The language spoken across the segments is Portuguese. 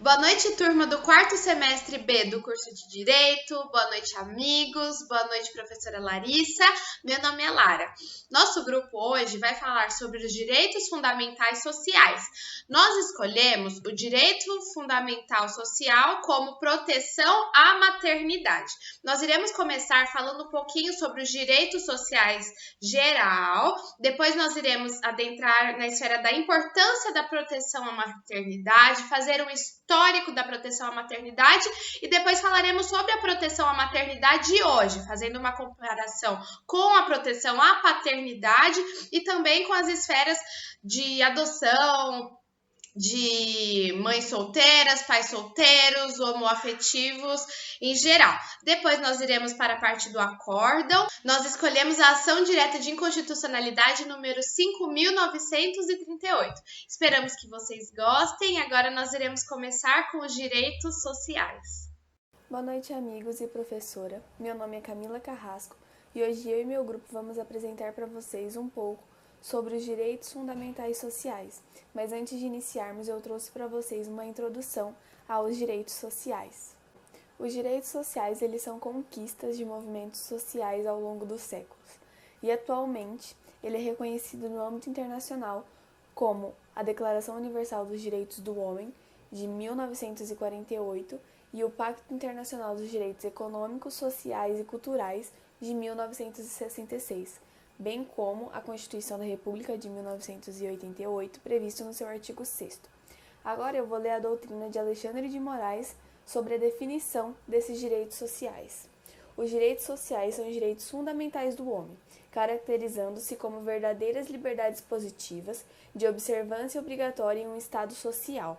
Boa noite, turma do quarto semestre B do curso de Direito. Boa noite, amigos. Boa noite, professora Larissa. Meu nome é Lara. Nosso grupo hoje vai falar sobre os direitos fundamentais sociais. Nós escolhemos o direito fundamental social como proteção à maternidade. Nós iremos começar falando um pouquinho sobre os direitos sociais geral. Depois nós iremos adentrar na esfera da importância da proteção à maternidade, fazer um histórico da proteção à maternidade e depois falaremos sobre a proteção à maternidade de hoje, fazendo uma comparação com a proteção à paternidade e também com as esferas de adoção, de mães solteiras, pais solteiros, homoafetivos em geral. Depois nós iremos para a parte do acórdão. Nós escolhemos a ação direta de inconstitucionalidade número 5.938. Esperamos que vocês gostem. Agora nós iremos começar com os direitos sociais. Boa noite, amigos e professora. Meu nome é Camila Carrasco e hoje eu e meu grupo vamos apresentar para vocês um pouco sobre os direitos fundamentais sociais. Mas antes de iniciarmos, eu trouxe para vocês uma introdução aos direitos sociais. Os direitos sociais, eles são conquistas de movimentos sociais ao longo dos séculos. E atualmente, ele é reconhecido no âmbito internacional como a Declaração Universal dos Direitos do Homem, de 1948, e o Pacto Internacional dos Direitos Econômicos, Sociais e Culturais, de 1966, bem como a Constituição da República de 1988, previsto no seu artigo 6º. Agora eu vou ler a doutrina de Alexandre de Moraes sobre a definição desses direitos sociais. Os direitos sociais são os direitos fundamentais do homem, caracterizando-se como verdadeiras liberdades positivas de observância obrigatória em um Estado social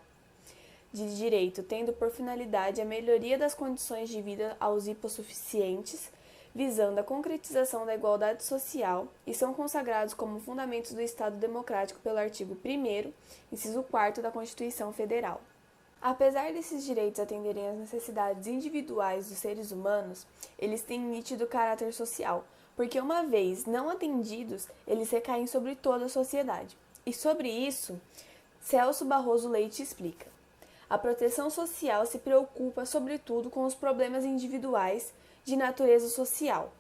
de direito, tendo por finalidade a melhoria das condições de vida aos hipossuficientes, visando a concretização da igualdade social e são consagrados como fundamentos do Estado democrático pelo artigo 1º, inciso 4º da Constituição Federal. Apesar desses direitos atenderem às necessidades individuais dos seres humanos, eles têm nítido caráter social, porque uma vez não atendidos, eles recaem sobre toda a sociedade. E sobre isso, Celso Barroso Leite explica. A proteção social se preocupa, sobretudo, com os problemas individuais de natureza social.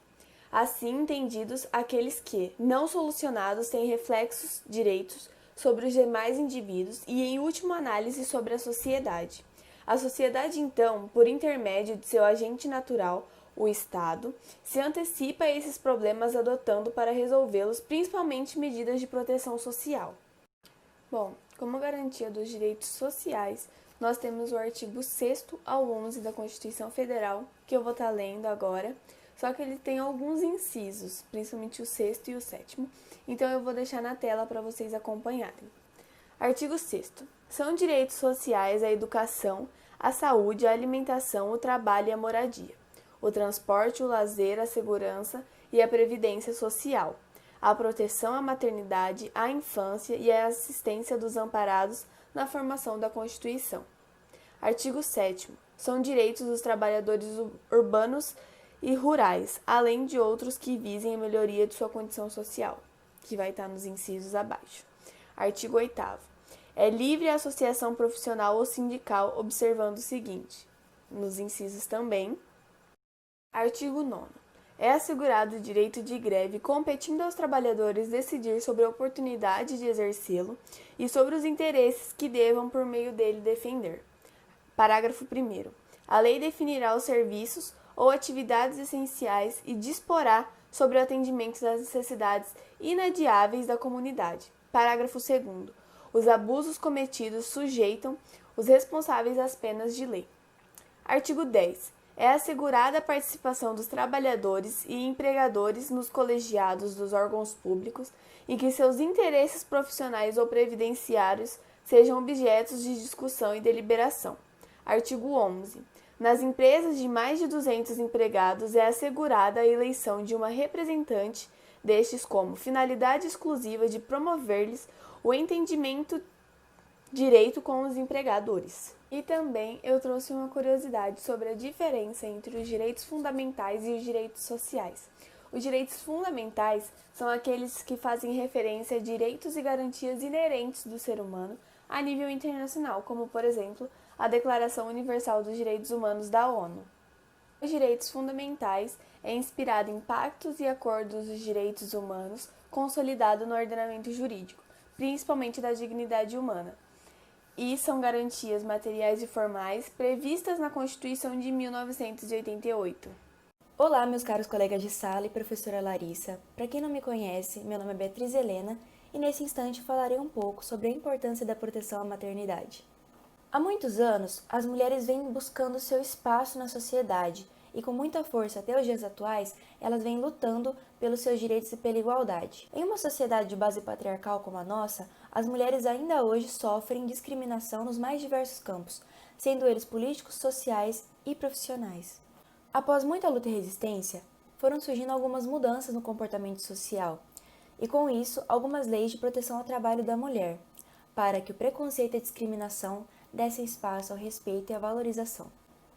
Assim entendidos, aqueles que, não solucionados, têm reflexos direitos sobre os demais indivíduos e, em última análise, sobre a sociedade. A sociedade, então, por intermédio de seu agente natural, o Estado, se antecipa a esses problemas adotando para resolvê-los principalmente medidas de proteção social. Bom, como garantia dos direitos sociais, nós temos o artigo 6º ao 11 da Constituição Federal, que eu vou estar lendo agora, só que ele tem alguns incisos, principalmente o 6º e o 7º, então eu vou deixar na tela para vocês acompanharem. Artigo 6º. São direitos sociais a educação, a saúde, a alimentação, o trabalho e a moradia, o transporte, o lazer, a segurança e a previdência social, a proteção à maternidade, à infância e a assistência dos amparados na formação da Constituição. Artigo 7º. São direitos dos trabalhadores urbanos e rurais, além de outros que visem a melhoria de sua condição social, que vai estar nos incisos abaixo. Artigo 8º. É livre a associação profissional ou sindical, observando o seguinte, nos incisos também. Artigo 9º. É assegurado o direito de greve, competindo aos trabalhadores decidir sobre a oportunidade de exercê-lo e sobre os interesses que devam, por meio dele, defender. Parágrafo 1º. A lei definirá os serviços ou atividades essenciais e disporá sobre o atendimento das necessidades inadiáveis da comunidade. Parágrafo 2º. Os abusos cometidos sujeitam os responsáveis às penas de lei. Artigo 10. É assegurada a participação dos trabalhadores e empregadores nos colegiados dos órgãos públicos e que seus interesses profissionais ou previdenciários sejam objetos de discussão e deliberação. Artigo 11. Nas empresas de mais de 200 empregados é assegurada a eleição de uma representante destes como finalidade exclusiva de promover-lhes o entendimento direito com os empregadores. E também eu trouxe uma curiosidade sobre a diferença entre os direitos fundamentais e os direitos sociais. Os direitos fundamentais são aqueles que fazem referência a direitos e garantias inerentes do ser humano a nível internacional, como, por exemplo, a Declaração Universal dos Direitos Humanos da ONU. Os direitos fundamentais é inspirado em pactos e acordos dos direitos humanos consolidado no ordenamento jurídico, principalmente da dignidade humana, e são garantias materiais e formais previstas na Constituição de 1988. Olá, meus caros colegas de sala e professora Larissa. Para quem não me conhece, meu nome é Beatriz Helena e nesse instante falarei um pouco sobre a importância da proteção à maternidade. Há muitos anos, as mulheres vêm buscando seu espaço na sociedade e com muita força até os dias atuais, elas vêm lutando pelos seus direitos e pela igualdade. Em uma sociedade de base patriarcal como a nossa, as mulheres ainda hoje sofrem discriminação nos mais diversos campos, sendo eles políticos, sociais e profissionais. Após muita luta e resistência, foram surgindo algumas mudanças no comportamento social e, com isso, algumas leis de proteção ao trabalho da mulher, para que o preconceito e a discriminação dessem espaço ao respeito e à valorização.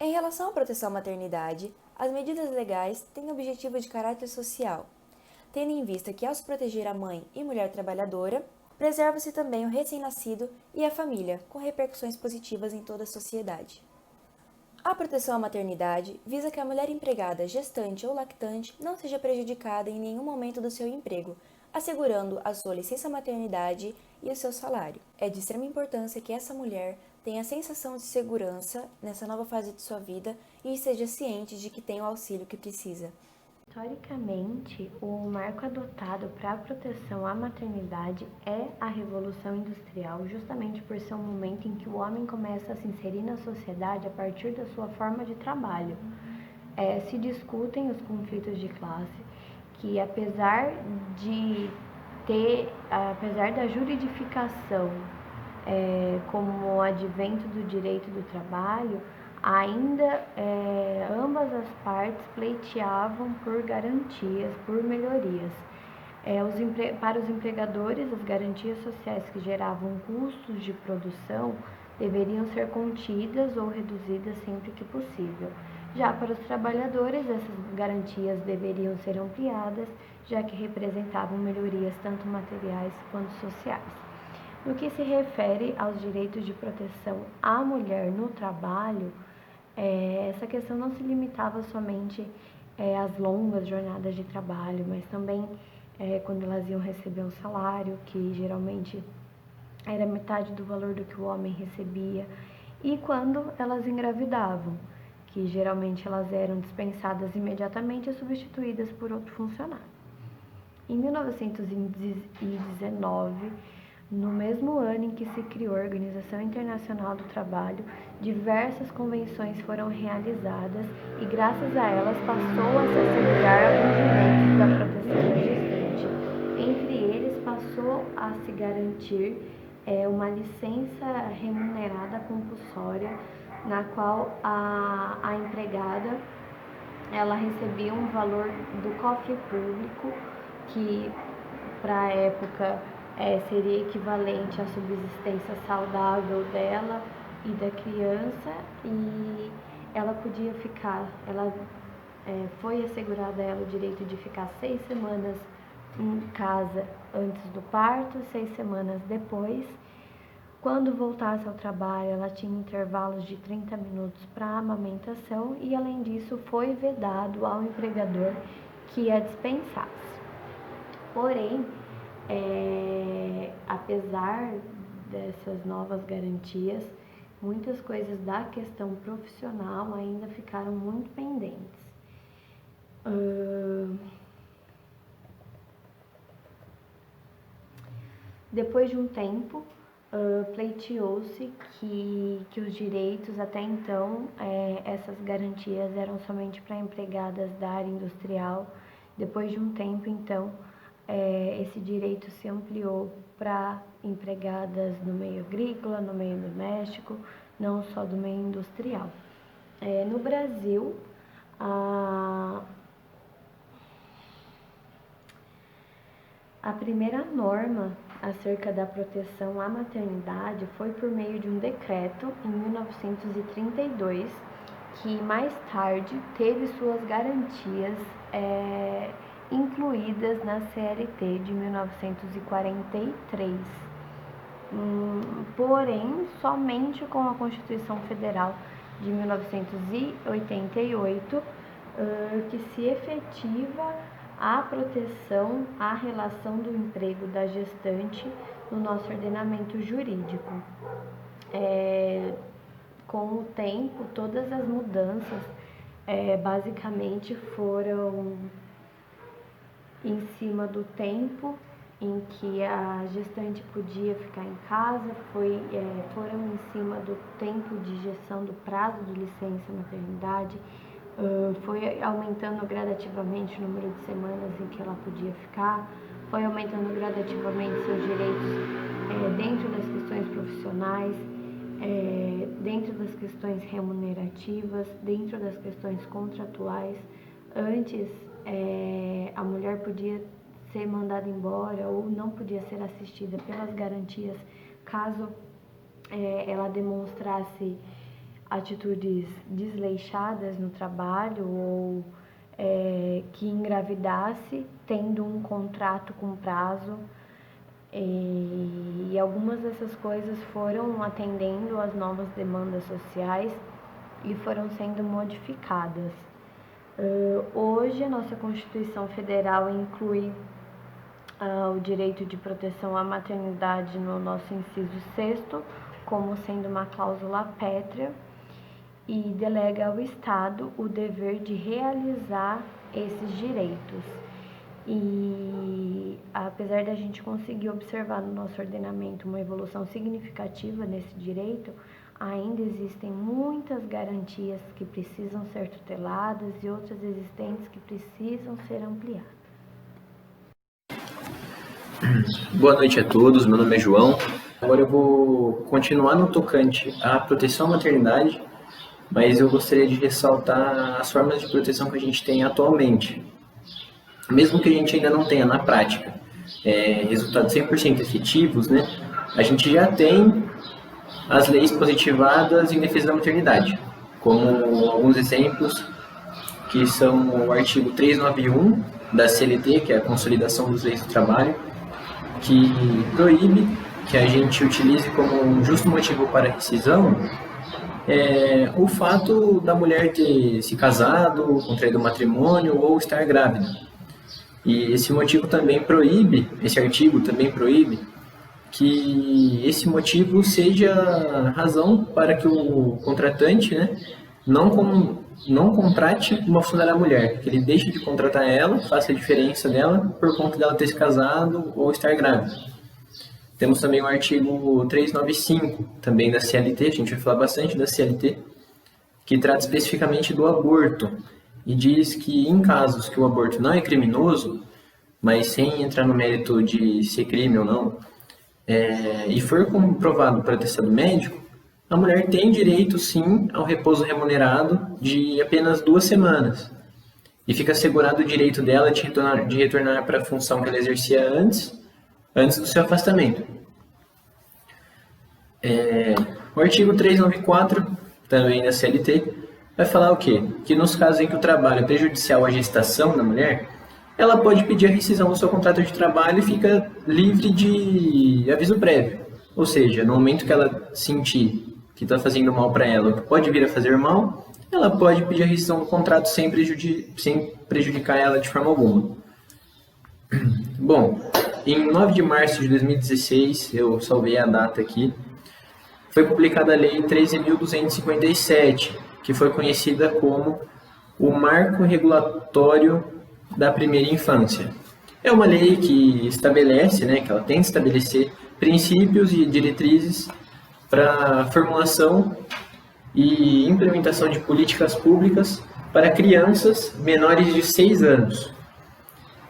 Em relação à proteção à maternidade, as medidas legais têm objetivo de caráter social, tendo em vista que, ao se proteger a mãe e mulher trabalhadora, preserva-se também o recém-nascido e a família, com repercussões positivas em toda a sociedade. A proteção à maternidade visa que a mulher empregada, gestante ou lactante não seja prejudicada em nenhum momento do seu emprego, assegurando a sua licença maternidade e o seu salário. É de extrema importância que essa mulher tenha a sensação de segurança nessa nova fase de sua vida e esteja ciente de que tem o auxílio que precisa. Historicamente, o marco adotado para a proteção à maternidade é a Revolução Industrial, justamente por ser um momento em que o homem começa a se inserir na sociedade a partir da sua forma de trabalho. Se discutem os conflitos de classe, que apesar da juridificação como o advento do direito do trabalho, ainda ambas as partes pleiteavam por garantias, por melhorias. Para os empregadores, as garantias sociais que geravam custos de produção deveriam ser contidas ou reduzidas sempre que possível. Já para os trabalhadores, essas garantias deveriam ser ampliadas, já que representavam melhorias tanto materiais quanto sociais. No que se refere aos direitos de proteção à mulher no trabalho, essa questão não se limitava somente às longas jornadas de trabalho, mas também quando elas iam receber um salário, que geralmente era metade do valor do que o homem recebia, e quando elas engravidavam, que geralmente elas eram dispensadas imediatamente e substituídas por outro funcionário. Em 1919, no mesmo ano em que se criou a Organização Internacional do Trabalho, diversas convenções foram realizadas e, graças a elas, passou a se assegurar os direitos da proteção da gestante. Entre eles, passou a se garantir uma licença remunerada compulsória, na qual a empregada ela recebia um valor do cofre público, que para a época seria equivalente à subsistência saudável dela e da criança, e ela podia ficar, foi assegurada a ela o direito de ficar 6 semanas em casa antes do parto, 6 semanas depois. Quando voltasse ao trabalho, ela tinha intervalos de 30 minutos para amamentação e, além disso, foi vedado ao empregador que a dispensasse. Porém, apesar dessas novas garantias, muitas coisas da questão profissional ainda ficaram muito pendentes. Depois de um tempo, pleiteou-se que os direitos, até então, essas garantias eram somente para empregadas da área industrial. Depois de um tempo, então, esse direito se ampliou para empregadas no meio agrícola, no meio doméstico, não só do meio industrial. No Brasil, a primeira norma acerca da proteção à maternidade foi por meio de um decreto em 1932, que mais tarde teve suas garantias incluídas na CLT de 1943. porém, somente com a Constituição Federal de 1988, que se efetiva a proteção à relação do emprego da gestante no nosso ordenamento jurídico. Com o tempo, todas as mudanças basicamente foram em cima do tempo em que a gestante podia ficar em casa, foram em cima do tempo de gestão do prazo de licença maternidade, foi aumentando gradativamente o número de semanas em que ela podia ficar, foi aumentando gradativamente seus direitos dentro das questões profissionais, dentro das questões remunerativas, dentro das questões contratuais. Antes, a mulher podia ser mandada embora ou não podia ser assistida pelas garantias caso ela demonstrasse atitudes desleixadas no trabalho ou que engravidasse tendo um contrato com prazo. E algumas dessas coisas foram atendendo às novas demandas sociais e foram sendo modificadas. Hoje, a nossa Constituição Federal inclui o direito de proteção à maternidade no nosso inciso 6º, como sendo uma cláusula pétrea, e delega ao Estado o dever de realizar esses direitos. E apesar da gente conseguir observar no nosso ordenamento uma evolução significativa nesse direito, ainda existem muitas garantias que precisam ser tuteladas e outras existentes que precisam ser ampliadas. Boa noite a todos, meu nome é João. Agora eu vou continuar no tocante à proteção à maternidade, mas eu gostaria de ressaltar as formas de proteção que a gente tem atualmente. Mesmo que a gente ainda não tenha na prática resultados 100% efetivos, né, a gente já tem as leis positivadas em defesa da maternidade, como alguns exemplos que são o artigo 391 da CLT, que é a Consolidação das Leis do Trabalho, que proíbe que a gente utilize como um justo motivo para rescisão o fato da mulher ter se casado, contraído matrimônio ou estar grávida. E esse motivo também proíbe, esse artigo também proíbe que esse motivo seja razão para que o contratante, né, não contrate uma funcionária mulher, que ele deixe de contratar ela, faça a diferença dela por conta dela ter se casado ou estar grávida. Temos também o artigo 395, também da CLT, a gente vai falar bastante da CLT, que trata especificamente do aborto, e diz que em casos que o aborto não é criminoso, mas sem entrar no mérito de ser crime ou não, e for comprovado por atestado médico, a mulher tem direito, sim, ao repouso remunerado de apenas 2 semanas. E fica assegurado o direito dela de retornar para a função que ela exercia antes do seu afastamento. O artigo 394, também da CLT, vai falar o quê? Que nos casos em que o trabalho é prejudicial à gestação da mulher, ela pode pedir a rescisão do seu contrato de trabalho e fica livre de aviso prévio. Ou seja, no momento que ela sentir que está fazendo mal para ela, ou que pode vir a fazer mal, ela pode pedir a rescisão do contrato sem prejudicar ela de forma alguma. Bom, em 9 de março de 2016, eu salvei a data aqui, foi publicada a Lei 13.257, que foi conhecida como o Marco Regulatório da Primeira Infância. É uma lei que estabelece, que ela tem que estabelecer princípios e diretrizes para a formulação e implementação de políticas públicas para crianças menores de 6 anos,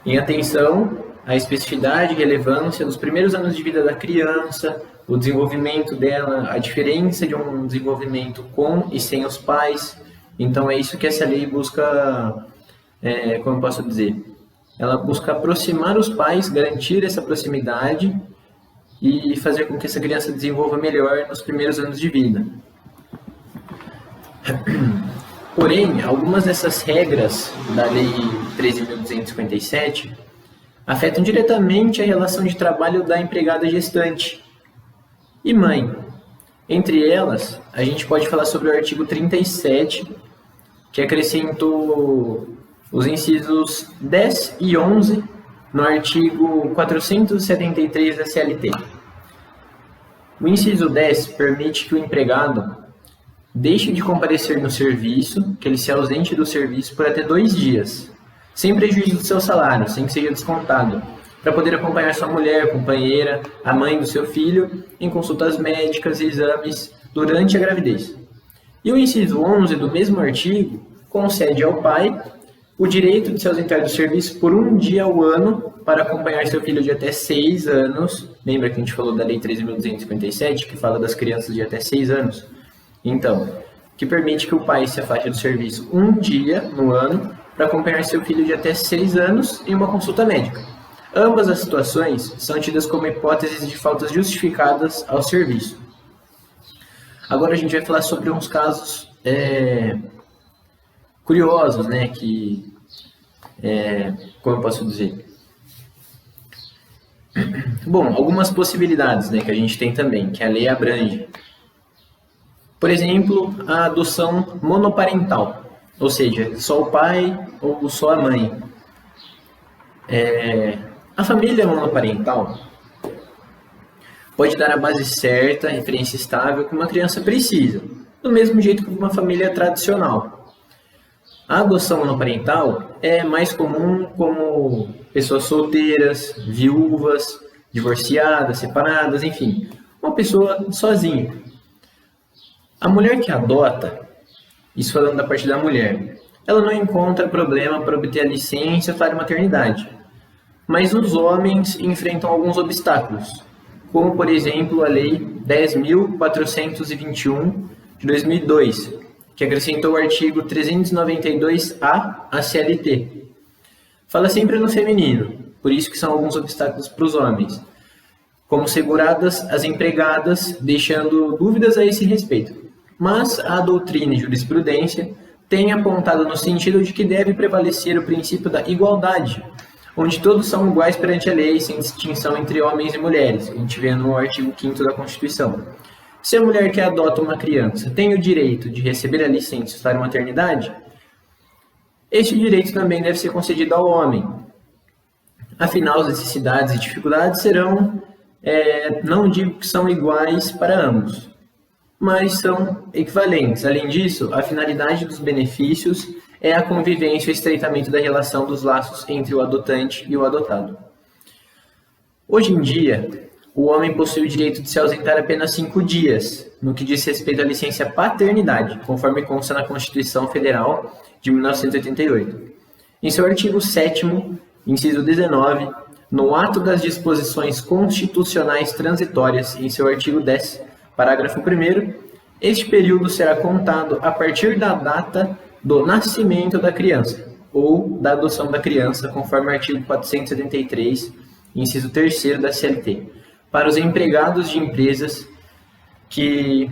em atenção à especificidade e relevância dos primeiros anos de vida da criança, o desenvolvimento dela, a diferença de um desenvolvimento com e sem os pais. Então é isso que essa lei busca, como eu posso dizer, ela busca aproximar os pais, garantir essa proximidade e fazer com que essa criança desenvolva melhor nos primeiros anos de vida. Porém, algumas dessas regras da Lei 13.257 afetam diretamente a relação de trabalho da empregada gestante. e mãe. Entre elas, a gente pode falar sobre o artigo 37, que acrescentou os incisos 10 e 11 no artigo 473 da CLT. O inciso 10 permite que o empregado deixe de comparecer no serviço, que ele se ausente do serviço por até 2 dias, sem prejuízo do seu salário, sem que seja descontado, para poder acompanhar sua mulher, companheira, a mãe do seu filho, em consultas médicas e exames durante a gravidez. E o inciso 11 do mesmo artigo concede ao pai o direito de se ausentar do serviço por 1 dia ao ano para acompanhar seu filho de até 6 anos. Lembra que a gente falou da Lei 13.257, que fala das crianças de até 6 anos? Então, que permite que o pai se afaste do serviço 1 dia no ano para acompanhar seu filho de até 6 anos em uma consulta médica. Ambas as situações são tidas como hipóteses de faltas justificadas ao serviço. Agora a gente vai falar sobre uns casos curiosos, né? Como eu posso dizer? Bom, algumas possibilidades, né, que a gente tem também, que a lei abrange. Por exemplo, a adoção monoparental, ou seja, só o pai ou só a mãe. A família monoparental pode dar a base certa, referência estável que uma criança precisa, do mesmo jeito que uma família tradicional. A adoção monoparental é mais comum como pessoas solteiras, viúvas, divorciadas, separadas, enfim, uma pessoa sozinha. A mulher que adota, isso falando da parte da mulher, ela não encontra problema para obter a licença para a maternidade. Mas os homens enfrentam alguns obstáculos, como, por exemplo, a Lei 10.421 de 2002, que acrescentou o artigo 392-A à CLT. Fala sempre no feminino, por isso que são alguns obstáculos para os homens, como seguradas as empregadas, deixando dúvidas a esse respeito. Mas a doutrina e jurisprudência têm apontado no sentido de que deve prevalecer o princípio da igualdade, onde todos são iguais perante a lei, sem distinção entre homens e mulheres, que a gente vê no artigo 5º da Constituição. Se a mulher que adota uma criança tem o direito de receber a licença para a maternidade, este direito também deve ser concedido ao homem. Afinal, as necessidades e dificuldades serão, não digo que são iguais para ambos, mas são equivalentes. Além disso, a finalidade dos benefícios é a convivência e o estreitamento da relação dos laços entre o adotante e o adotado. Hoje em dia, o homem possui o direito de se ausentar apenas 5 dias, no que diz respeito à licença paternidade, conforme consta na Constituição Federal de 1988. Em seu artigo 7º, inciso 19, no ato das disposições constitucionais transitórias, em seu artigo 10, parágrafo 1º, este período será contado a partir da data do nascimento da criança ou da adoção da criança, conforme o artigo 473, inciso 3º da CLT, para os empregados de empresas que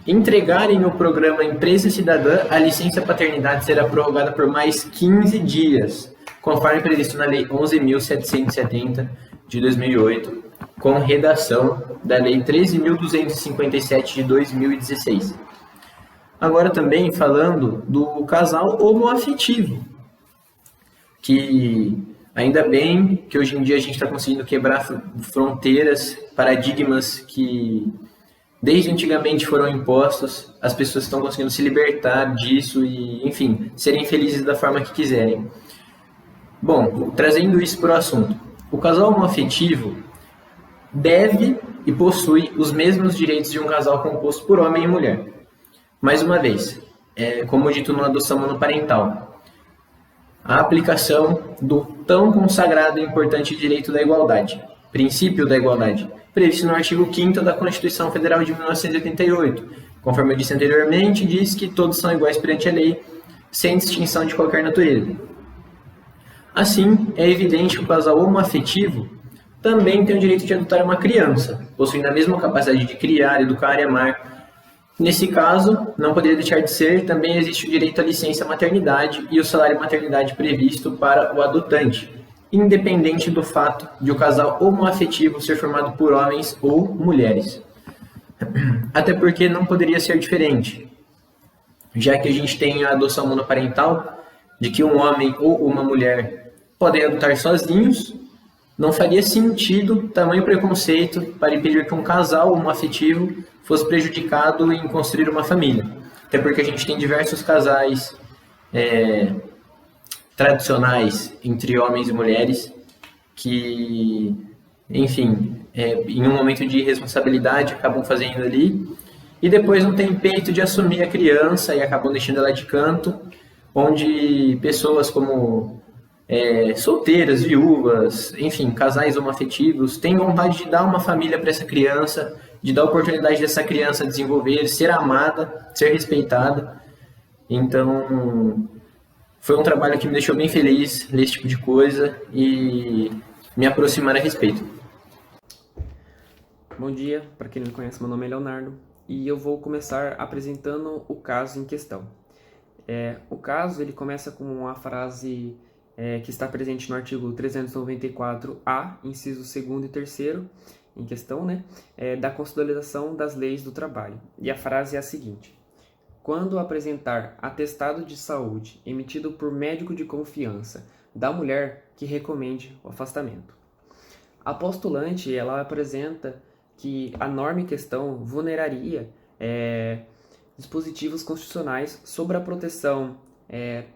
entregarem o programa Empresa Cidadã, a licença paternidade será prorrogada por mais 15 dias, conforme previsto na Lei 11.770 de 2008, com redação da Lei 13.257 de 2016. Agora também falando do casal homoafetivo, que ainda bem que hoje em dia a gente está conseguindo quebrar fronteiras, paradigmas que desde antigamente foram impostos, as pessoas estão conseguindo se libertar disso e, enfim, serem felizes da forma que quiserem. Bom, trazendo isso para o assunto, o casal homoafetivo deve e possui os mesmos direitos de um casal composto por homem e mulher. Mais uma vez, como dito na adoção monoparental, a aplicação do tão consagrado e importante direito da igualdade, princípio da igualdade, previsto no artigo 5º da Constituição Federal de 1988. Conforme eu disse anteriormente, diz que todos são iguais perante a lei, sem distinção de qualquer natureza. Assim, é evidente que o casal homoafetivo também tem o direito de adotar uma criança, possuindo a mesma capacidade de criar, educar e amar. Nesse caso, não poderia deixar de ser, também existe o direito à licença maternidade e o salário maternidade previsto para o adotante, independente do fato de o casal homoafetivo ser formado por homens ou mulheres. Até porque não poderia ser diferente, já que a gente tem a adoção monoparental, de que um homem ou uma mulher podem adotar sozinhos, não faria sentido tamanho preconceito para impedir que um casal homoafetivo fosse prejudicado em construir uma família. Até porque a gente tem diversos casais tradicionais entre homens e mulheres que, enfim, em um momento de responsabilidade acabam fazendo ali e depois não tem peito de assumir a criança e acabam deixando ela de canto, onde pessoas como solteiras, viúvas, enfim, casais homoafetivos têm vontade de dar uma família para essa criança, de dar a oportunidade dessa criança desenvolver, ser amada, ser respeitada. Então, foi um trabalho que me deixou bem feliz ler esse tipo de coisa e me aproximar a respeito. Bom dia, para quem não me conhece, meu nome é Leonardo e eu vou começar apresentando o caso em questão. O caso ele começa com uma frase que está presente no artigo 394-A, inciso 2º e 3º, em questão, da Consolidação das Leis do Trabalho. E a frase é a seguinte: quando apresentar atestado de saúde emitido por médico de confiança da mulher que recomende o afastamento. A postulante ela apresenta que a norma em questão vulneraria dispositivos constitucionais sobre a proteção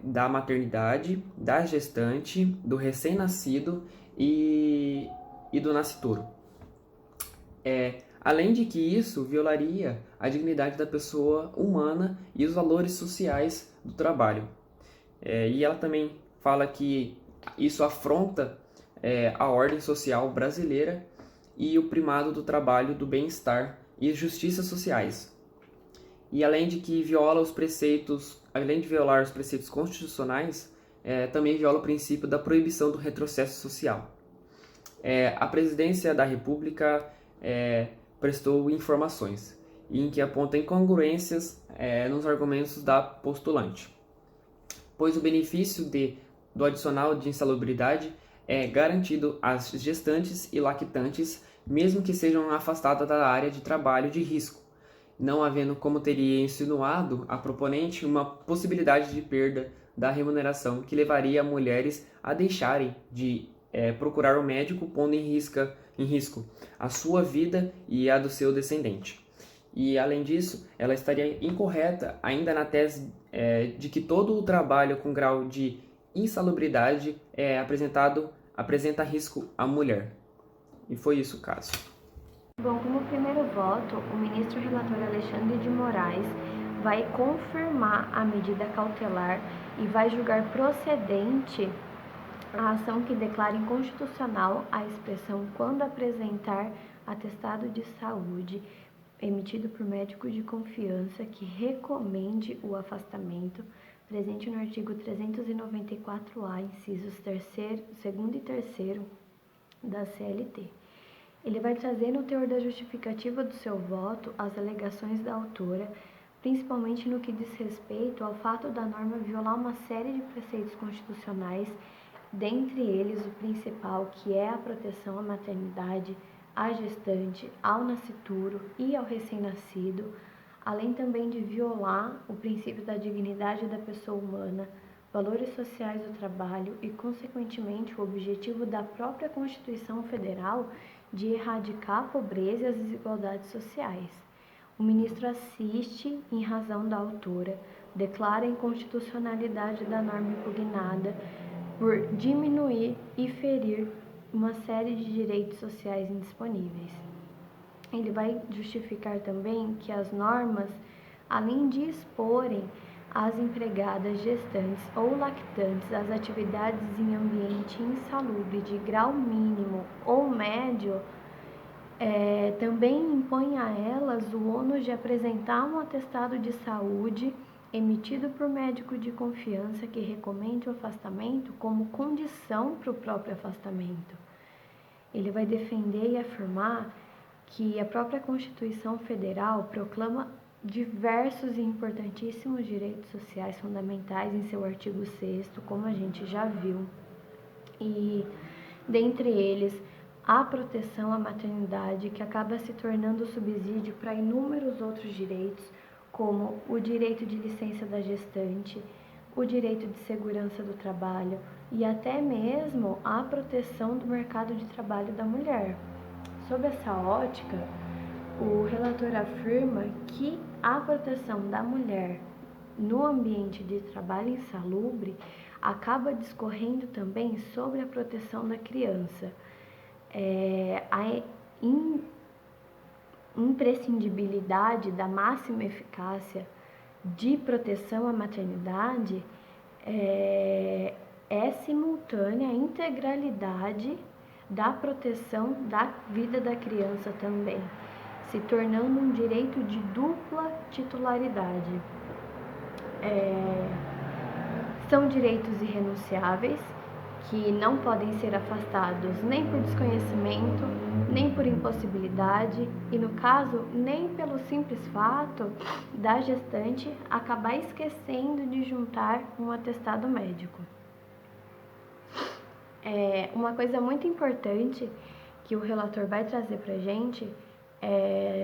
da maternidade, da gestante, do recém-nascido e do nascituro. Além de que isso violaria a dignidade da pessoa humana e os valores sociais do trabalho. E ela também fala que isso afronta a ordem social brasileira e o primado do trabalho, do bem-estar e justiças sociais. E além de que viola os preceitos, além de violar os preceitos constitucionais, também viola o princípio da proibição do retrocesso social. A Presidência da República prestou informações em que aponta incongruências nos argumentos da postulante, pois o benefício do adicional de insalubridade é garantido às gestantes e lactantes, mesmo que sejam afastadas da área de trabalho de risco, não havendo, como teria insinuado a proponente, uma possibilidade de perda da remuneração que levaria mulheres a deixarem de procurar o médico, pondo em risco a sua vida e a do seu descendente. E, além disso, ela estaria incorreta ainda na tese de que todo o trabalho com grau de insalubridade apresenta risco à mulher. E foi isso o caso. Bom, como primeiro voto, o ministro relator Alexandre de Moraes vai confirmar a medida cautelar e vai julgar procedente a ação que declara inconstitucional a expressão quando apresentar atestado de saúde emitido por médico de confiança que recomende o afastamento, presente no artigo 394-A, incisos 2º e 3º da CLT. Ele vai trazer no teor da justificativa do seu voto as alegações da autora, principalmente no que diz respeito ao fato da norma violar uma série de preceitos constitucionais, dentre eles o principal, que é a proteção à maternidade, à gestante, ao nascituro e ao recém-nascido, além também de violar o princípio da dignidade da pessoa humana, valores sociais do trabalho e, consequentemente, o objetivo da própria Constituição Federal de erradicar a pobreza e as desigualdades sociais. O ministro assiste em razão da autora, declara a inconstitucionalidade da norma impugnada por diminuir e ferir uma série de direitos sociais indisponíveis. Ele vai justificar também que as normas, além de exporem as empregadas gestantes ou lactantes às atividades em ambiente insalubre de grau mínimo ou médio, também impõe a elas o ônus de apresentar um atestado de saúde emitido por médico de confiança que recomende o afastamento como condição para o próprio afastamento. Ele vai defender e afirmar que a própria Constituição Federal proclama diversos e importantíssimos direitos sociais fundamentais em seu artigo 6º, como a gente já viu. E, dentre eles, a proteção à maternidade, que acaba se tornando subsídio para inúmeros outros direitos, como o direito de licença da gestante, o direito de segurança do trabalho e até mesmo a proteção do mercado de trabalho da mulher. Sob essa ótica, o relator afirma que a proteção da mulher no ambiente de trabalho insalubre acaba discorrendo também sobre a proteção da criança. A imprescindibilidade da máxima eficácia de proteção à maternidade é simultânea à integralidade da proteção da vida da criança também, se tornando um direito de dupla titularidade. São direitos irrenunciáveis que não podem ser afastados nem por desconhecimento, nem por impossibilidade e, no caso, nem pelo simples fato da gestante acabar esquecendo de juntar um atestado médico. Uma coisa muito importante que o relator vai trazer para a gente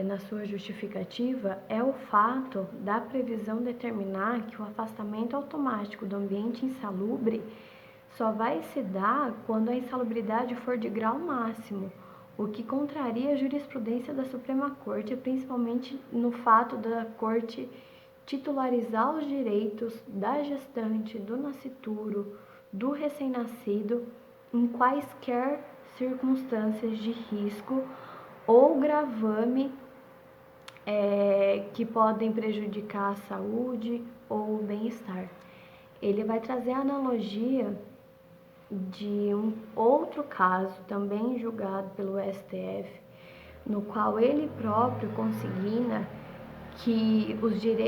na sua justificativa é o fato da previsão determinar que o afastamento automático do ambiente insalubre só vai se dar quando a insalubridade for de grau máximo, o que contraria a jurisprudência da Suprema Corte, principalmente no fato da Corte titularizar os direitos da gestante, do nascituro, do recém-nascido, em quaisquer circunstâncias de risco ou gravame que podem prejudicar a saúde ou o bem-estar. Ele vai trazer a analogia de um outro caso, também julgado pelo STF, no qual ele próprio consigna que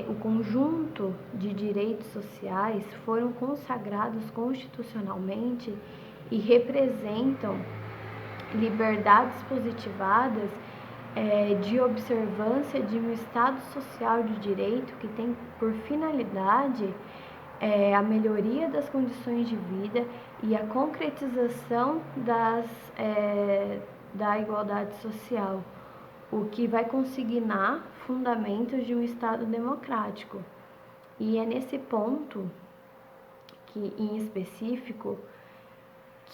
o conjunto de direitos sociais foram consagrados constitucionalmente e representam liberdades positivadas de observância de um Estado social de direito que tem por finalidade a melhoria das condições de vida e a concretização da igualdade social, o que vai consignar fundamentos de um Estado democrático. E é nesse ponto, em específico,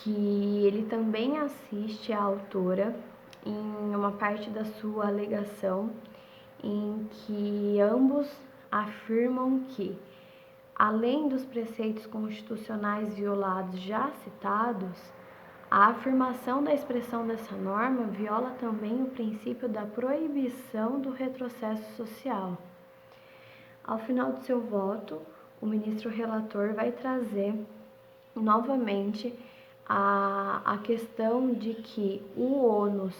que ele também assiste a autora em uma parte da sua alegação, em que ambos afirmam que, além dos preceitos constitucionais violados já citados, a afirmação da expressão dessa norma viola também o princípio da proibição do retrocesso social. Ao final do seu voto, o ministro relator vai trazer novamente a questão de que o ônus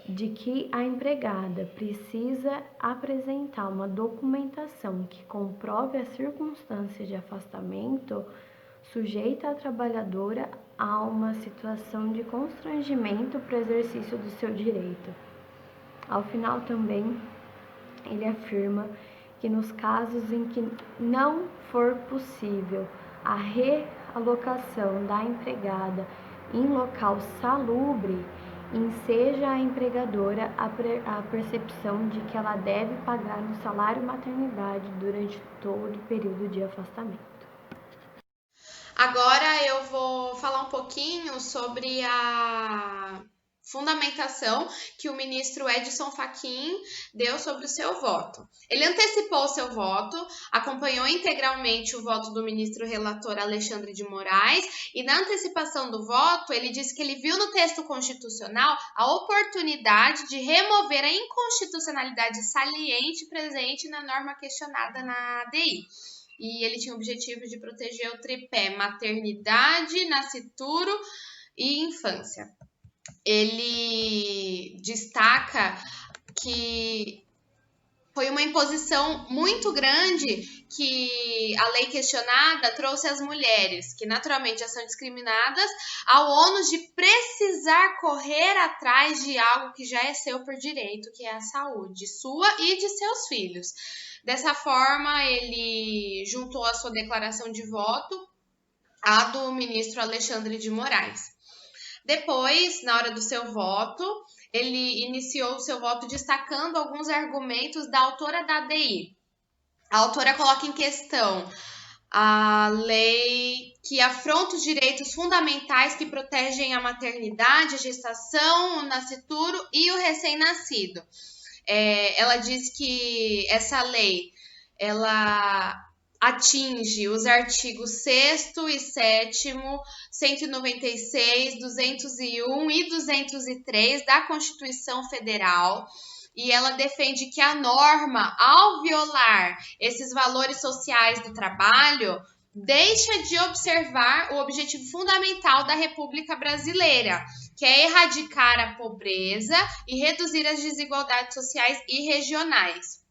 de que a empregada precisa apresentar uma documentação que comprove a circunstância de afastamento sujeita a trabalhadora a uma situação de constrangimento para o exercício do seu direito. Ao final também, ele afirma que nos casos em que não for possível a realocação da empregada em local salubre, enseja a empregadora a percepção de que ela deve pagar um salário maternidade durante todo o período de afastamento. Agora eu vou falar um pouquinho sobre a fundamentação que o ministro Edson Fachin deu sobre o seu voto. Ele antecipou o seu voto, acompanhou integralmente o voto do ministro relator Alexandre de Moraes e na antecipação do voto ele disse que ele viu no texto constitucional a oportunidade de remover a inconstitucionalidade saliente presente na norma questionada na ADI. E ele tinha o objetivo de proteger o tripé maternidade, nascituro e infância. Ele destaca que foi uma imposição muito grande que a lei questionada trouxe às mulheres, que naturalmente já são discriminadas, ao ônus de precisar correr atrás de algo que já é seu por direito, que é a saúde sua e de seus filhos. Dessa forma, ele juntou a sua declaração de voto à do ministro Alexandre de Moraes. Depois, na hora do seu voto, ele iniciou o seu voto destacando alguns argumentos da autora da ADI. A autora coloca em questão a lei que afronta os direitos fundamentais que protegem a maternidade, a gestação, o nascituro e o recém-nascido. Ela diz que essa lei ela atinge os artigos 6º e 7º, 196, 201 e 203 da Constituição Federal. E ela defende que a norma, ao violar esses valores sociais do trabalho, deixa de observar o objetivo fundamental da República Brasileira, que é erradicar a pobreza e reduzir as desigualdades sociais e regionais.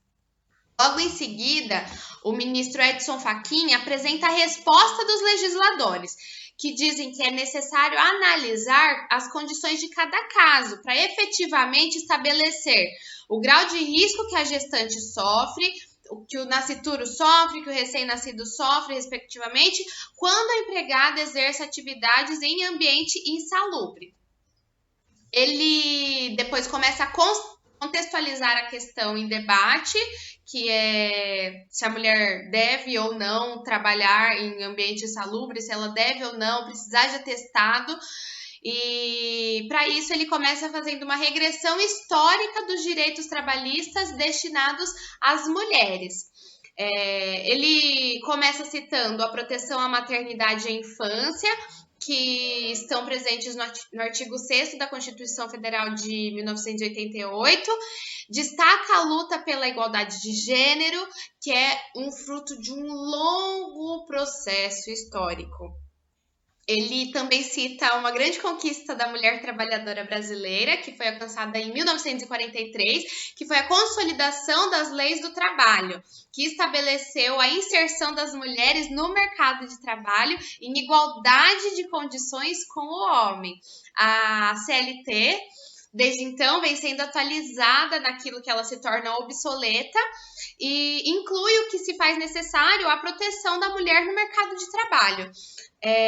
Logo em seguida, o ministro Edson Fachin apresenta a resposta dos legisladores, que dizem que é necessário analisar as condições de cada caso para efetivamente estabelecer o grau de risco que a gestante sofre, que o nascituro sofre, que o recém-nascido sofre, respectivamente, quando a empregada exerce atividades em ambiente insalubre. Ele depois começa a contextualizar a questão em debate, que é se a mulher deve ou não trabalhar em ambiente insalubre, se ela deve ou não precisar de atestado. E para isso ele começa fazendo uma regressão histórica dos direitos trabalhistas destinados às mulheres. Ele começa citando a proteção à maternidade e à infância, que estão presentes no artigo 6º da Constituição Federal de 1988, destaca a luta pela igualdade de gênero, que é um fruto de um longo processo histórico. Ele também cita uma grande conquista da mulher trabalhadora brasileira, que foi alcançada em 1943, que foi a consolidação das leis do trabalho, que estabeleceu a inserção das mulheres no mercado de trabalho em igualdade de condições com o homem. A CLT, desde então, vem sendo atualizada naquilo que ela se torna obsoleta e inclui o que se faz necessário à proteção da mulher no mercado de trabalho.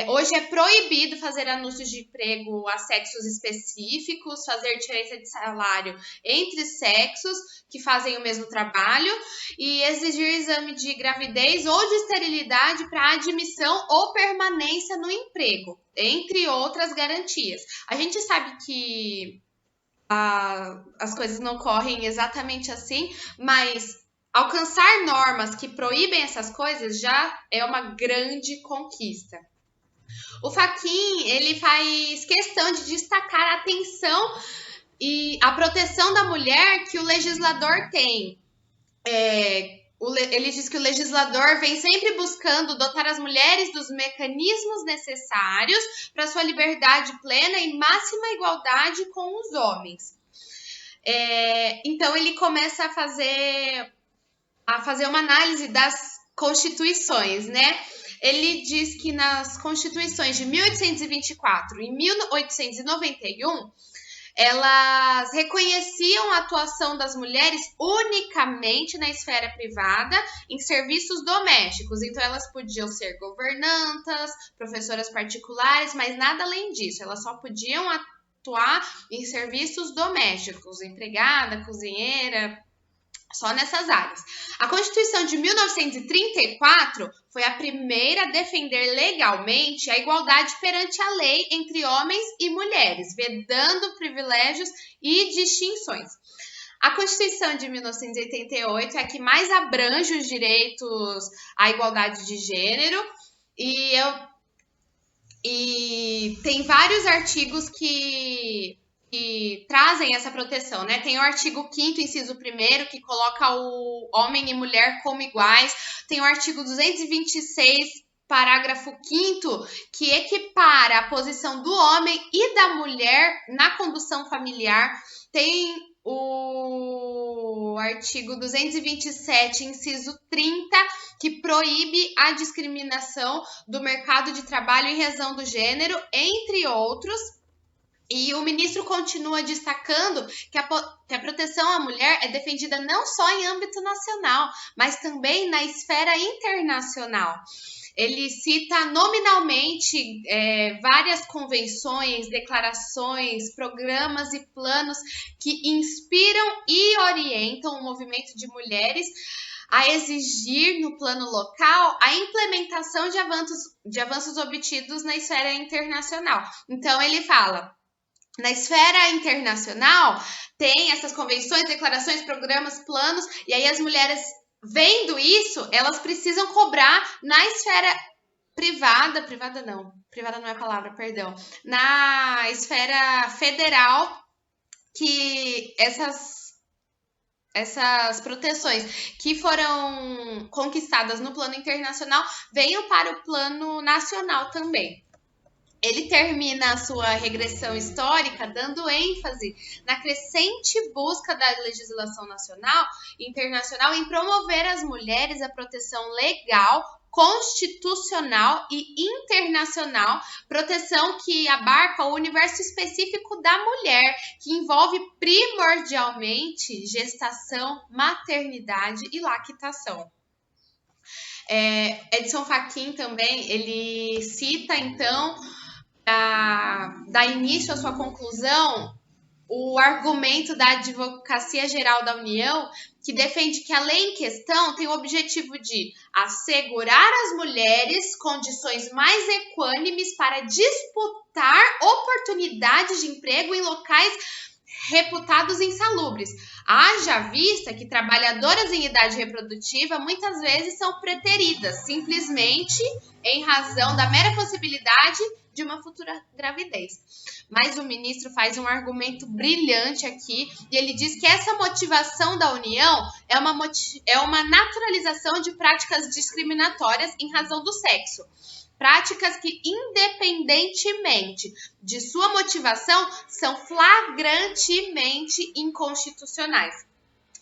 Hoje é proibido fazer anúncios de emprego a sexos específicos, fazer diferença de salário entre sexos que fazem o mesmo trabalho e exigir exame de gravidez ou de esterilidade para admissão ou permanência no emprego, entre outras garantias. A gente sabe que as coisas não correm exatamente assim, mas alcançar normas que proíbem essas coisas já é uma grande conquista. O Fachin, ele faz questão de destacar a atenção e a proteção da mulher que o legislador tem. Ele diz que o legislador vem sempre buscando dotar as mulheres dos mecanismos necessários para sua liberdade plena e máxima igualdade com os homens. Então, ele começa a fazer uma análise das constituições, né? Ele diz que nas constituições de 1824 e 1891, elas reconheciam a atuação das mulheres unicamente na esfera privada em serviços domésticos. Então, elas podiam ser governantas, professoras particulares, mas nada além disso. Elas só podiam atuar em serviços domésticos, empregada, cozinheira, só nessas áreas. A Constituição de 1934 foi a primeira a defender legalmente a igualdade perante a lei entre homens e mulheres, vedando privilégios e distinções. A Constituição de 1988 é a que mais abrange os direitos à igualdade de gênero e tem vários artigos que trazem essa proteção, né? Tem o artigo 5º, inciso 1º, que coloca o homem e mulher como iguais. Tem o artigo 226, parágrafo 5º, que equipara a posição do homem e da mulher na condução familiar. Tem o artigo 227, inciso 30, que proíbe a discriminação do mercado de trabalho em razão do gênero, entre outros. E o ministro continua destacando que a proteção à mulher é defendida não só em âmbito nacional, mas também na esfera internacional. ele cita nominalmente várias convenções, declarações, programas e planos que inspiram e orientam o movimento de mulheres a exigir no plano local a implementação de avanços obtidos na esfera internacional. Então, ele fala, na esfera internacional, tem essas convenções, declarações, programas, planos, e aí as mulheres, vendo isso, elas precisam cobrar na esfera privada não é a palavra, perdão, na esfera federal, que essas proteções que foram conquistadas no plano internacional venham para o plano nacional também. Ele termina a sua regressão histórica dando ênfase na crescente busca da legislação nacional e internacional em promover às mulheres a proteção legal, constitucional e internacional, proteção que abarca o universo específico da mulher, que envolve primordialmente gestação, maternidade e lactação. Edson Fachin também, ele cita, então, dá início à sua conclusão, o argumento da Advocacia Geral da União, que defende que a lei em questão tem o objetivo de assegurar às mulheres condições mais equânimes para disputar oportunidades de emprego em locais reputados insalubres. Haja vista que trabalhadoras em idade reprodutiva muitas vezes são preteridas, simplesmente em razão da mera possibilidade de uma futura gravidez. Mas o ministro faz um argumento brilhante aqui, e ele diz que essa motivação da União é uma naturalização de práticas discriminatórias em razão do sexo. Práticas que, independentemente de sua motivação, são flagrantemente inconstitucionais.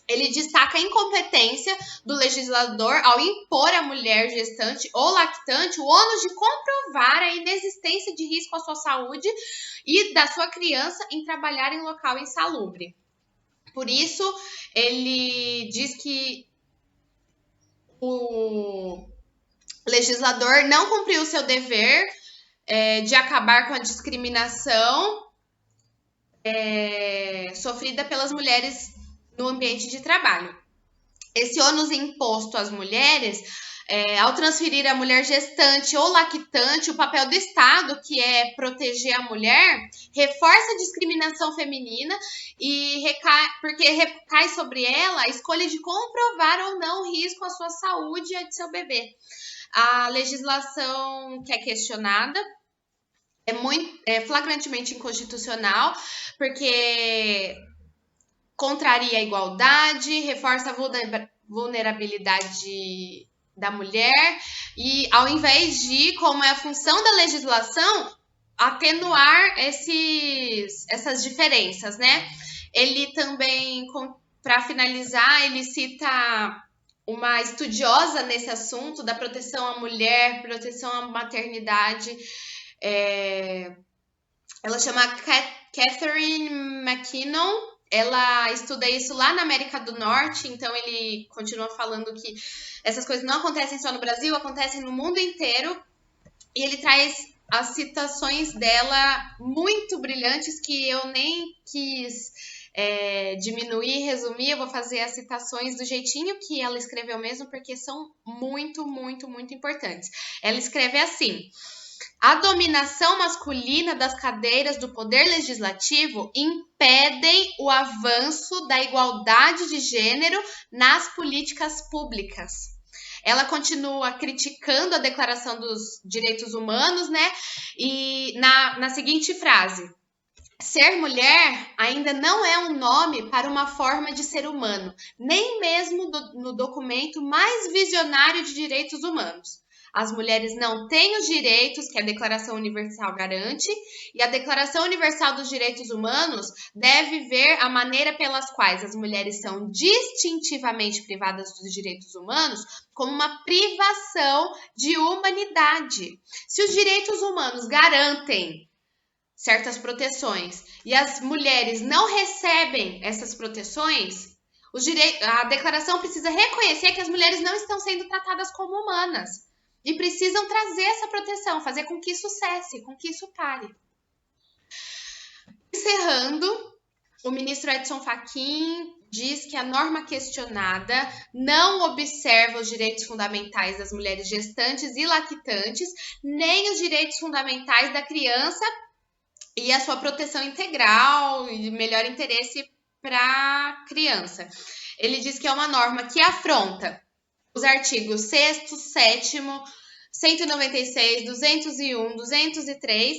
Ele destaca a incompetência do legislador ao impor à mulher gestante ou lactante o ônus de comprovar a inexistência de risco à sua saúde e da sua criança em trabalhar em local insalubre. Por isso, ele diz que o legislador não cumpriu o seu dever de acabar com a discriminação sofrida pelas mulheres no ambiente de trabalho. Esse ônus imposto às mulheres, ao transferir à mulher gestante ou lactante o papel do Estado, que é proteger a mulher, reforça a discriminação feminina porque recai sobre ela a escolha de comprovar ou não o risco à sua saúde e à de seu bebê. A legislação que é questionada é flagrantemente inconstitucional, porque contraria a igualdade, reforça a vulnerabilidade da mulher e, ao invés de, como é a função da legislação, atenuar essas diferenças, né? Ele também, para finalizar, ele cita uma estudiosa nesse assunto da proteção à mulher, proteção à maternidade, ela chama Catherine McKinnon. Ela estuda isso lá na América do Norte, então ele continua falando que essas coisas não acontecem só no Brasil, acontecem no mundo inteiro, e ele traz as citações dela muito brilhantes que eu nem quis diminuir, resumir. Eu vou fazer as citações do jeitinho que ela escreveu mesmo, porque são muito, muito, muito importantes. Ela escreve assim: a dominação masculina das cadeiras do poder legislativo impedem o avanço da igualdade de gênero nas políticas públicas. Ela continua criticando a Declaração dos Direitos Humanos, né? E na seguinte frase: ser mulher ainda não é um nome para uma forma de ser humano, nem mesmo no documento mais visionário de direitos humanos. As mulheres não têm os direitos que a Declaração Universal garante, e a Declaração Universal dos Direitos Humanos deve ver a maneira pelas quais as mulheres são distintivamente privadas dos direitos humanos como uma privação de humanidade. Se os direitos humanos garantem certas proteções e as mulheres não recebem essas proteções, a declaração precisa reconhecer que as mulheres não estão sendo tratadas como humanas. e precisam trazer essa proteção, fazer com que isso cesse, com que isso pare. Encerrando, o ministro Edson Fachin diz que a norma questionada não observa os direitos fundamentais das mulheres gestantes e lactantes, nem os direitos fundamentais da criança e a sua proteção integral e melhor interesse para a criança. Ele diz que é uma norma que afronta os artigos 6º, 7º, 196, 201, 203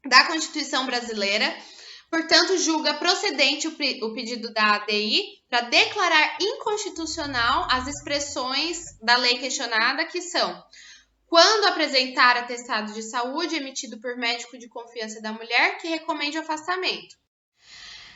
da Constituição Brasileira. Portanto, julga procedente o pedido da ADI para declarar inconstitucional as expressões da lei questionada, que são: quando apresentar atestado de saúde emitido por médico de confiança da mulher que recomende o afastamento.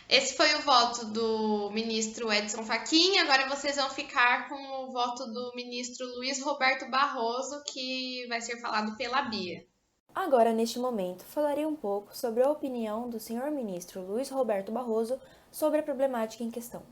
Esse foi o voto do ministro Edson Fachin. Agora vocês vão ficar com o voto do ministro Luiz Roberto Barroso, que vai ser falado pela Bia. Agora, neste momento, falarei um pouco sobre a opinião do senhor ministro Luiz Roberto Barroso sobre a problemática em questão.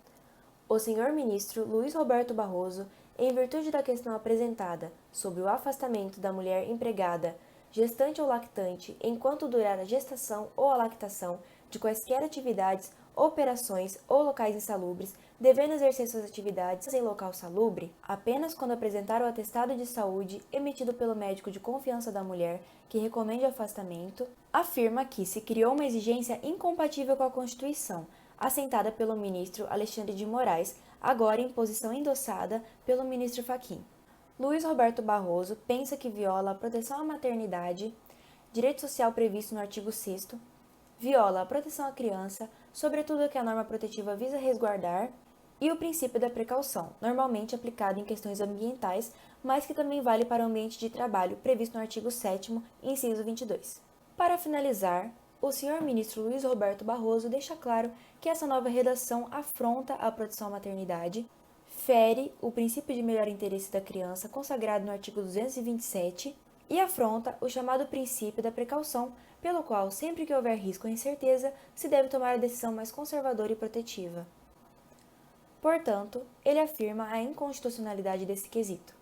O senhor ministro Luiz Roberto Barroso, em virtude da questão apresentada sobre o afastamento da mulher empregada, gestante ou lactante, enquanto durar a gestação ou a lactação, de quaisquer atividades, operações ou locais insalubres, devendo exercer suas atividades em local salubre, apenas quando apresentar o atestado de saúde emitido pelo médico de confiança da mulher que recomende o afastamento, afirma que se criou uma exigência incompatível com a Constituição, assentada pelo ministro Alexandre de Moraes, agora em posição endossada pelo ministro Fachin. Luiz Roberto Barroso pensa que viola a proteção à maternidade, direito social previsto no artigo 6º, viola a proteção à criança, sobretudo que a norma protetiva visa resguardar, e o princípio da precaução, normalmente aplicado em questões ambientais, mas que também vale para o ambiente de trabalho, previsto no artigo 7º, inciso 22. Para finalizar, o senhor ministro Luiz Roberto Barroso deixa claro que essa nova redação afronta a proteção à maternidade, fere o princípio de melhor interesse da criança consagrado no artigo 227 e afronta o chamado princípio da precaução, pelo qual, sempre que houver risco ou incerteza, se deve tomar a decisão mais conservadora e protetiva. Portanto, ele afirma a inconstitucionalidade desse quesito.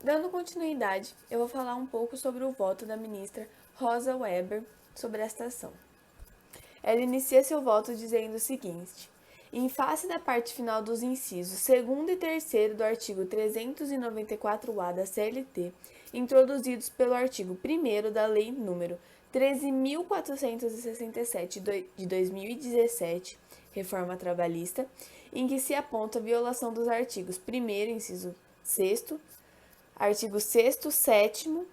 Dando continuidade, eu vou falar um pouco sobre o voto da ministra Rosa Weber sobre esta ação. Ela inicia seu voto dizendo o seguinte: em face da parte final dos incisos 2º e 3º do artigo 394-A da CLT, introduzidos pelo artigo 1º da Lei nº 13.467 de 2017, Reforma Trabalhista, em que se aponta a violação dos artigos 1º, inciso 6º, artigo 6º, 7º,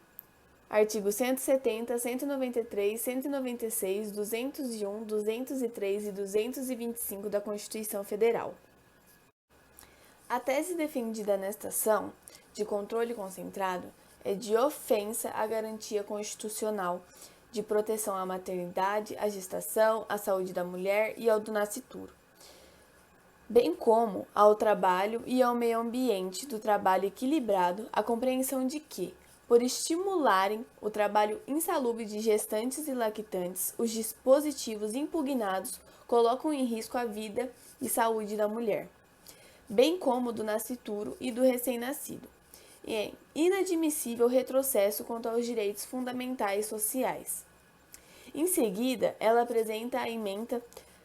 artigo 170, 193, 196, 201, 203 e 225 da Constituição Federal. A tese defendida nesta ação, de controle concentrado, é de ofensa à garantia constitucional de proteção à maternidade, à gestação, à saúde da mulher e ao do nascituro, bem como ao trabalho e ao meio ambiente do trabalho equilibrado, a compreensão de que, por estimularem o trabalho insalubre de gestantes e lactantes, os dispositivos impugnados colocam em risco a vida e saúde da mulher, bem como do nascituro e do recém-nascido. E é inadmissível retrocesso quanto aos direitos fundamentais sociais. Em seguida, ela apresenta a ementa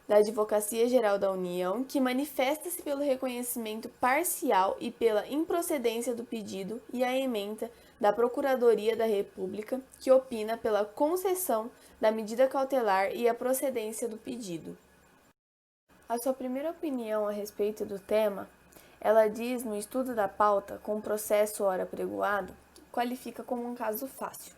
da Advocacia Geral da União, que manifesta-se pelo reconhecimento parcial e pela improcedência do pedido, e a ementa da Procuradoria da República, que opina pela concessão da medida cautelar e a procedência do pedido. A sua primeira opinião a respeito do tema, ela diz no estudo da pauta, com o processo ora pregoado, qualifica como um caso fácil.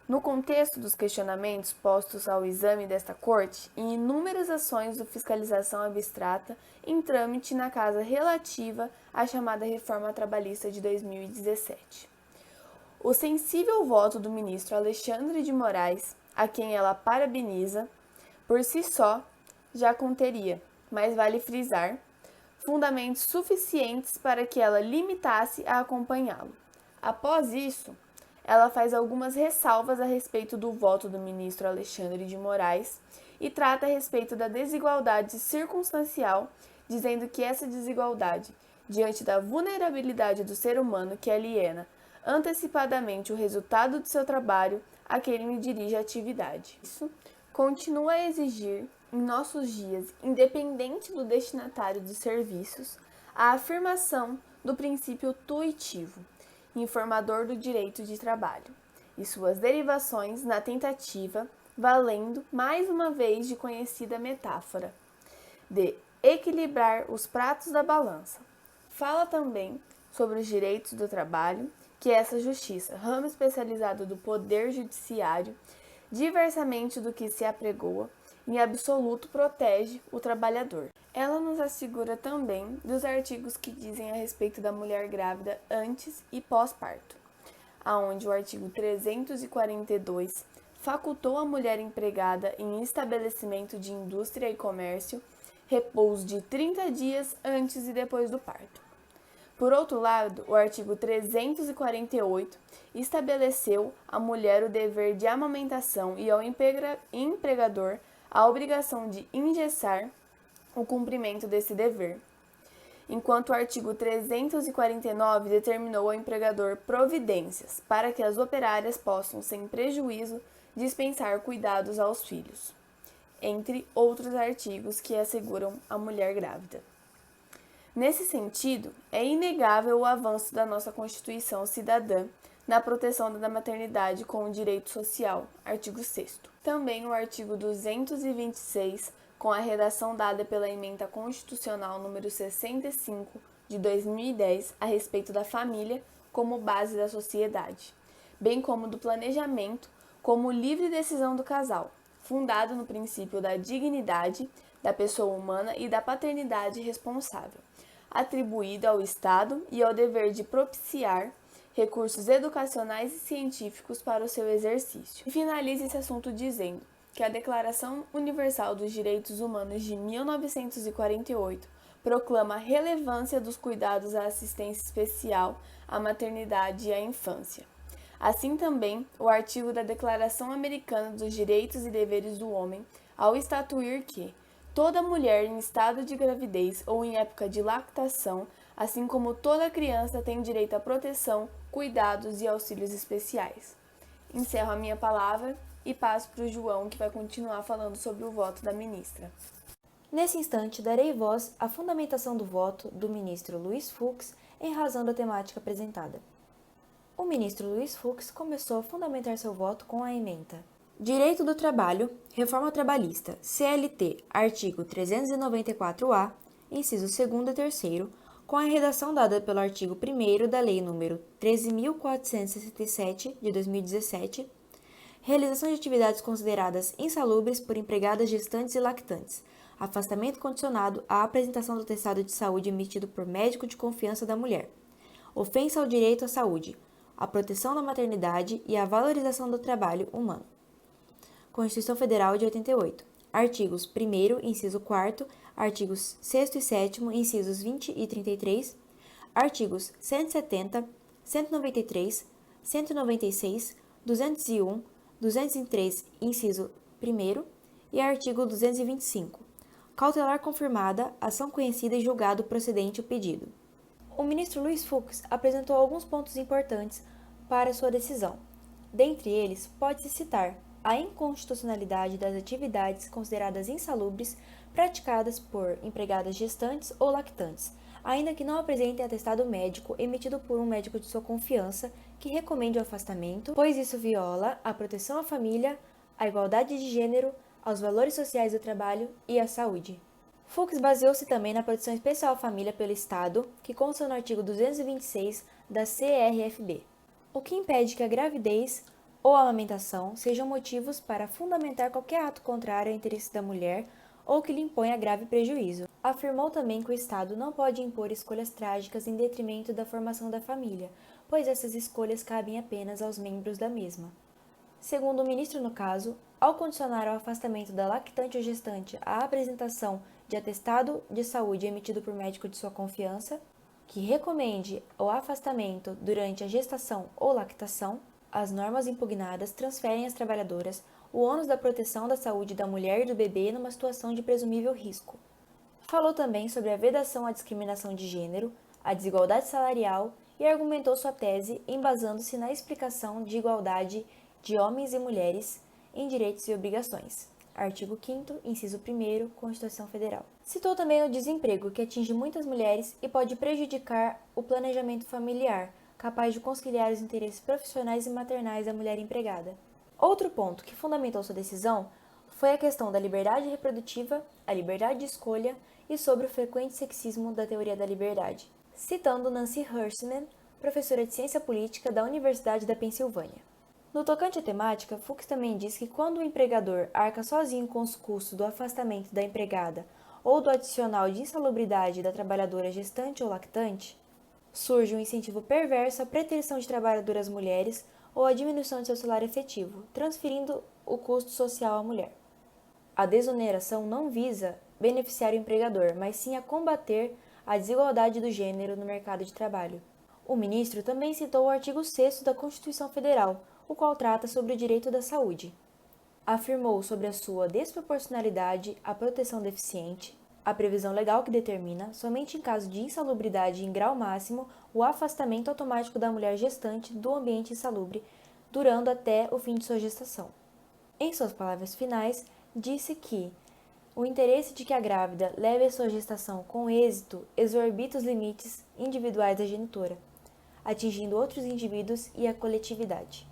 No contexto dos questionamentos postos ao exame desta Corte, em inúmeras ações de fiscalização abstrata em trâmite na casa relativa à chamada Reforma Trabalhista de 2017. O sensível voto do ministro Alexandre de Moraes, a quem ela parabeniza, por si só já conteria, mas vale frisar, fundamentos suficientes para que ela limitasse a acompanhá-lo. Após isso, ela faz algumas ressalvas a respeito do voto do ministro Alexandre de Moraes e trata a respeito da desigualdade circunstancial, dizendo que essa desigualdade diante da vulnerabilidade do ser humano que aliena antecipadamente o resultado do seu trabalho a quem lhe dirige a atividade. Isso continua a exigir, em nossos dias, independente do destinatário dos serviços, a afirmação do princípio tuitivo, informador do direito de trabalho, e suas derivações na tentativa, valendo, mais uma vez, de conhecida metáfora, de equilibrar os pratos da balança. Fala também sobre os direitos do trabalho, que essa justiça, ramo especializado do poder judiciário, diversamente do que se apregoa, em absoluto protege o trabalhador. Ela nos assegura também dos artigos que dizem a respeito da mulher grávida antes e pós-parto, aonde o artigo 342 facultou a mulher empregada em estabelecimento de indústria e comércio repouso de 30 dias antes e depois do parto. Por outro lado, o artigo 348 estabeleceu à mulher o dever de amamentação e ao empregador a obrigação de engessar o cumprimento desse dever, enquanto o artigo 349 determinou ao empregador providências para que as operárias possam, sem prejuízo, dispensar cuidados aos filhos, entre outros artigos que asseguram a mulher grávida. Nesse sentido, é inegável o avanço da nossa Constituição Cidadã na proteção da maternidade com o direito social, artigo 6º. Também o artigo 226, com a redação dada pela Emenda Constitucional número 65 de 2010 a respeito da família como base da sociedade, bem como do planejamento como livre decisão do casal, fundado no princípio da dignidade da pessoa humana e da paternidade responsável, atribuído ao Estado e ao dever de propiciar recursos educacionais e científicos para o seu exercício. E finaliza esse assunto dizendo que a Declaração Universal dos Direitos Humanos de 1948 proclama a relevância dos cuidados à assistência especial à maternidade e à infância. Assim também, o artigo da Declaração Americana dos Direitos e Deveres do Homem, ao estatuir que toda mulher em estado de gravidez ou em época de lactação, assim como toda criança, tem direito à proteção, cuidados e auxílios especiais. Encerro a minha palavra e passo para o João, que vai continuar falando sobre o voto da ministra. Nesse instante, darei voz à fundamentação do voto do ministro Luiz Fux em razão da temática apresentada. O ministro Luiz Fux começou a fundamentar seu voto com a ementa: Direito do Trabalho, Reforma Trabalhista, CLT, artigo 394-A, incisos 2º e 3º, com a redação dada pelo artigo 1º da Lei nº 13.467, de 2017, realização de atividades consideradas insalubres por empregadas gestantes e lactantes, afastamento condicionado à apresentação do atestado de saúde emitido por médico de confiança da mulher, ofensa ao direito à saúde, a proteção da maternidade e a valorização do trabalho humano. Constituição Federal de 88. Artigos 1º, inciso 4º, artigos 6º e 7º, incisos 20 e 33, artigos 170, 193, 196, 201, 203, inciso 1º e artigo 225. Cautelar confirmada, ação conhecida e julgado procedente o pedido. O ministro Luiz Fux apresentou alguns pontos importantes para sua decisão. Dentre eles, pode-se citar a inconstitucionalidade das atividades consideradas insalubres praticadas por empregadas gestantes ou lactantes, ainda que não apresentem atestado médico emitido por um médico de sua confiança que recomende o afastamento, pois isso viola a proteção à família, à igualdade de gênero, aos valores sociais do trabalho e à saúde. Fux baseou-se também na proteção especial à família pelo Estado, que consta no artigo 226 da CRFB, o que impede que a gravidez ou a amamentação sejam motivos para fundamentar qualquer ato contrário ao interesse da mulher ou que lhe imponha grave prejuízo. Afirmou também que o Estado não pode impor escolhas trágicas em detrimento da formação da família, pois essas escolhas cabem apenas aos membros da mesma. Segundo o ministro no caso, ao condicionar o afastamento da lactante ou gestante à apresentação de atestado de saúde emitido por médico de sua confiança, que recomende o afastamento durante a gestação ou lactação, as normas impugnadas transferem às trabalhadoras o ônus da proteção da saúde da mulher e do bebê numa situação de presumível risco. Falou também sobre a vedação à discriminação de gênero, a desigualdade salarial e argumentou sua tese embasando-se na explicação de igualdade de homens e mulheres em direitos e obrigações. Artigo 5º, inciso 1º, Constituição Federal. Citou também o desemprego, que atinge muitas mulheres e pode prejudicar o planejamento familiar, capaz de conciliar os interesses profissionais e maternais da mulher empregada. Outro ponto que fundamentou sua decisão foi a questão da liberdade reprodutiva, a liberdade de escolha e sobre o frequente sexismo da teoria da liberdade, citando Nancy Hirschman, professora de ciência política da Universidade da Pensilvânia. No tocante à temática, Fuchs também diz que quando o empregador arca sozinho com os custos do afastamento da empregada ou do adicional de insalubridade da trabalhadora gestante ou lactante, surge um incentivo perverso à preterição de trabalhadoras mulheres ou à diminuição de seu salário efetivo, transferindo o custo social à mulher. A desoneração não visa beneficiar o empregador, mas sim a combater a desigualdade do gênero no mercado de trabalho. O ministro também citou o artigo 6º da Constituição Federal, o qual trata sobre o direito da saúde. Afirmou sobre a sua desproporcionalidade à proteção deficiente, a previsão legal que determina, somente em caso de insalubridade em grau máximo, o afastamento automático da mulher gestante do ambiente insalubre, durando até o fim de sua gestação. Em suas palavras finais, disse que o interesse de que a grávida leve a sua gestação com êxito exorbita os limites individuais da genitora, atingindo outros indivíduos e a coletividade.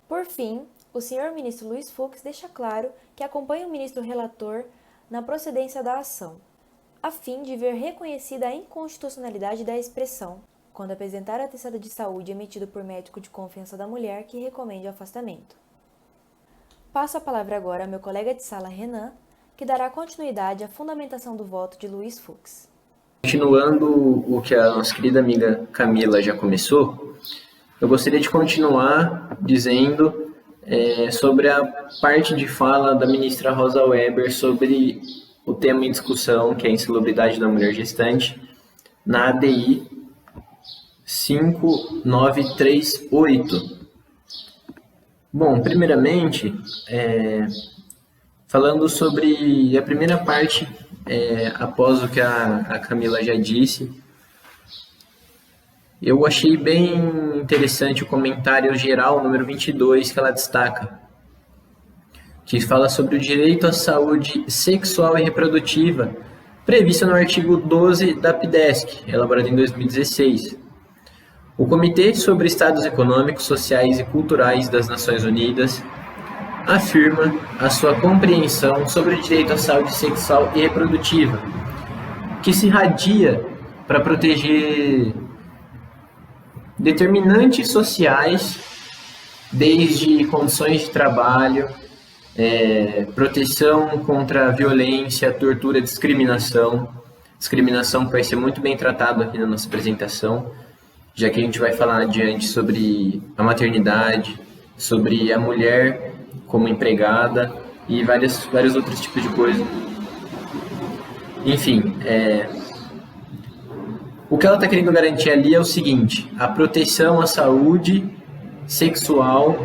Por fim, o senhor ministro Luiz Fux deixa claro que acompanha o ministro relator na procedência da ação, a fim de ver reconhecida a inconstitucionalidade da expressão, quando apresentar o atestado de saúde emitido por médico de confiança da mulher que recomende o afastamento. Passo a palavra agora ao meu colega de sala, Renan, que dará continuidade à fundamentação do voto de Luiz Fux. Continuando o que a nossa querida amiga Camila já começou, eu gostaria de continuar dizendo sobre a parte de fala da ministra Rosa Weber sobre o tema em discussão, que é a insalubridade da mulher gestante, na ADI 5938. Bom, primeiramente, falando sobre a primeira parte, após o que a Camila já disse, eu achei bem interessante o comentário geral, número 22, que ela destaca, que fala sobre o direito à saúde sexual e reprodutiva, previsto no artigo 12 da PDESC, elaborado em 2016. O Comitê sobre Estados Econômicos, Sociais e Culturais das Nações Unidas afirma a sua compreensão sobre o direito à saúde sexual e reprodutiva, que se irradia para proteger determinantes sociais, desde condições de trabalho, proteção contra a violência, tortura, discriminação. Discriminação que vai ser muito bem tratado aqui na nossa apresentação, já que a gente vai falar adiante sobre a maternidade, sobre a mulher como empregada e vários outros tipos de coisa. Enfim, o que ela está querendo garantir ali é o seguinte: a proteção à saúde sexual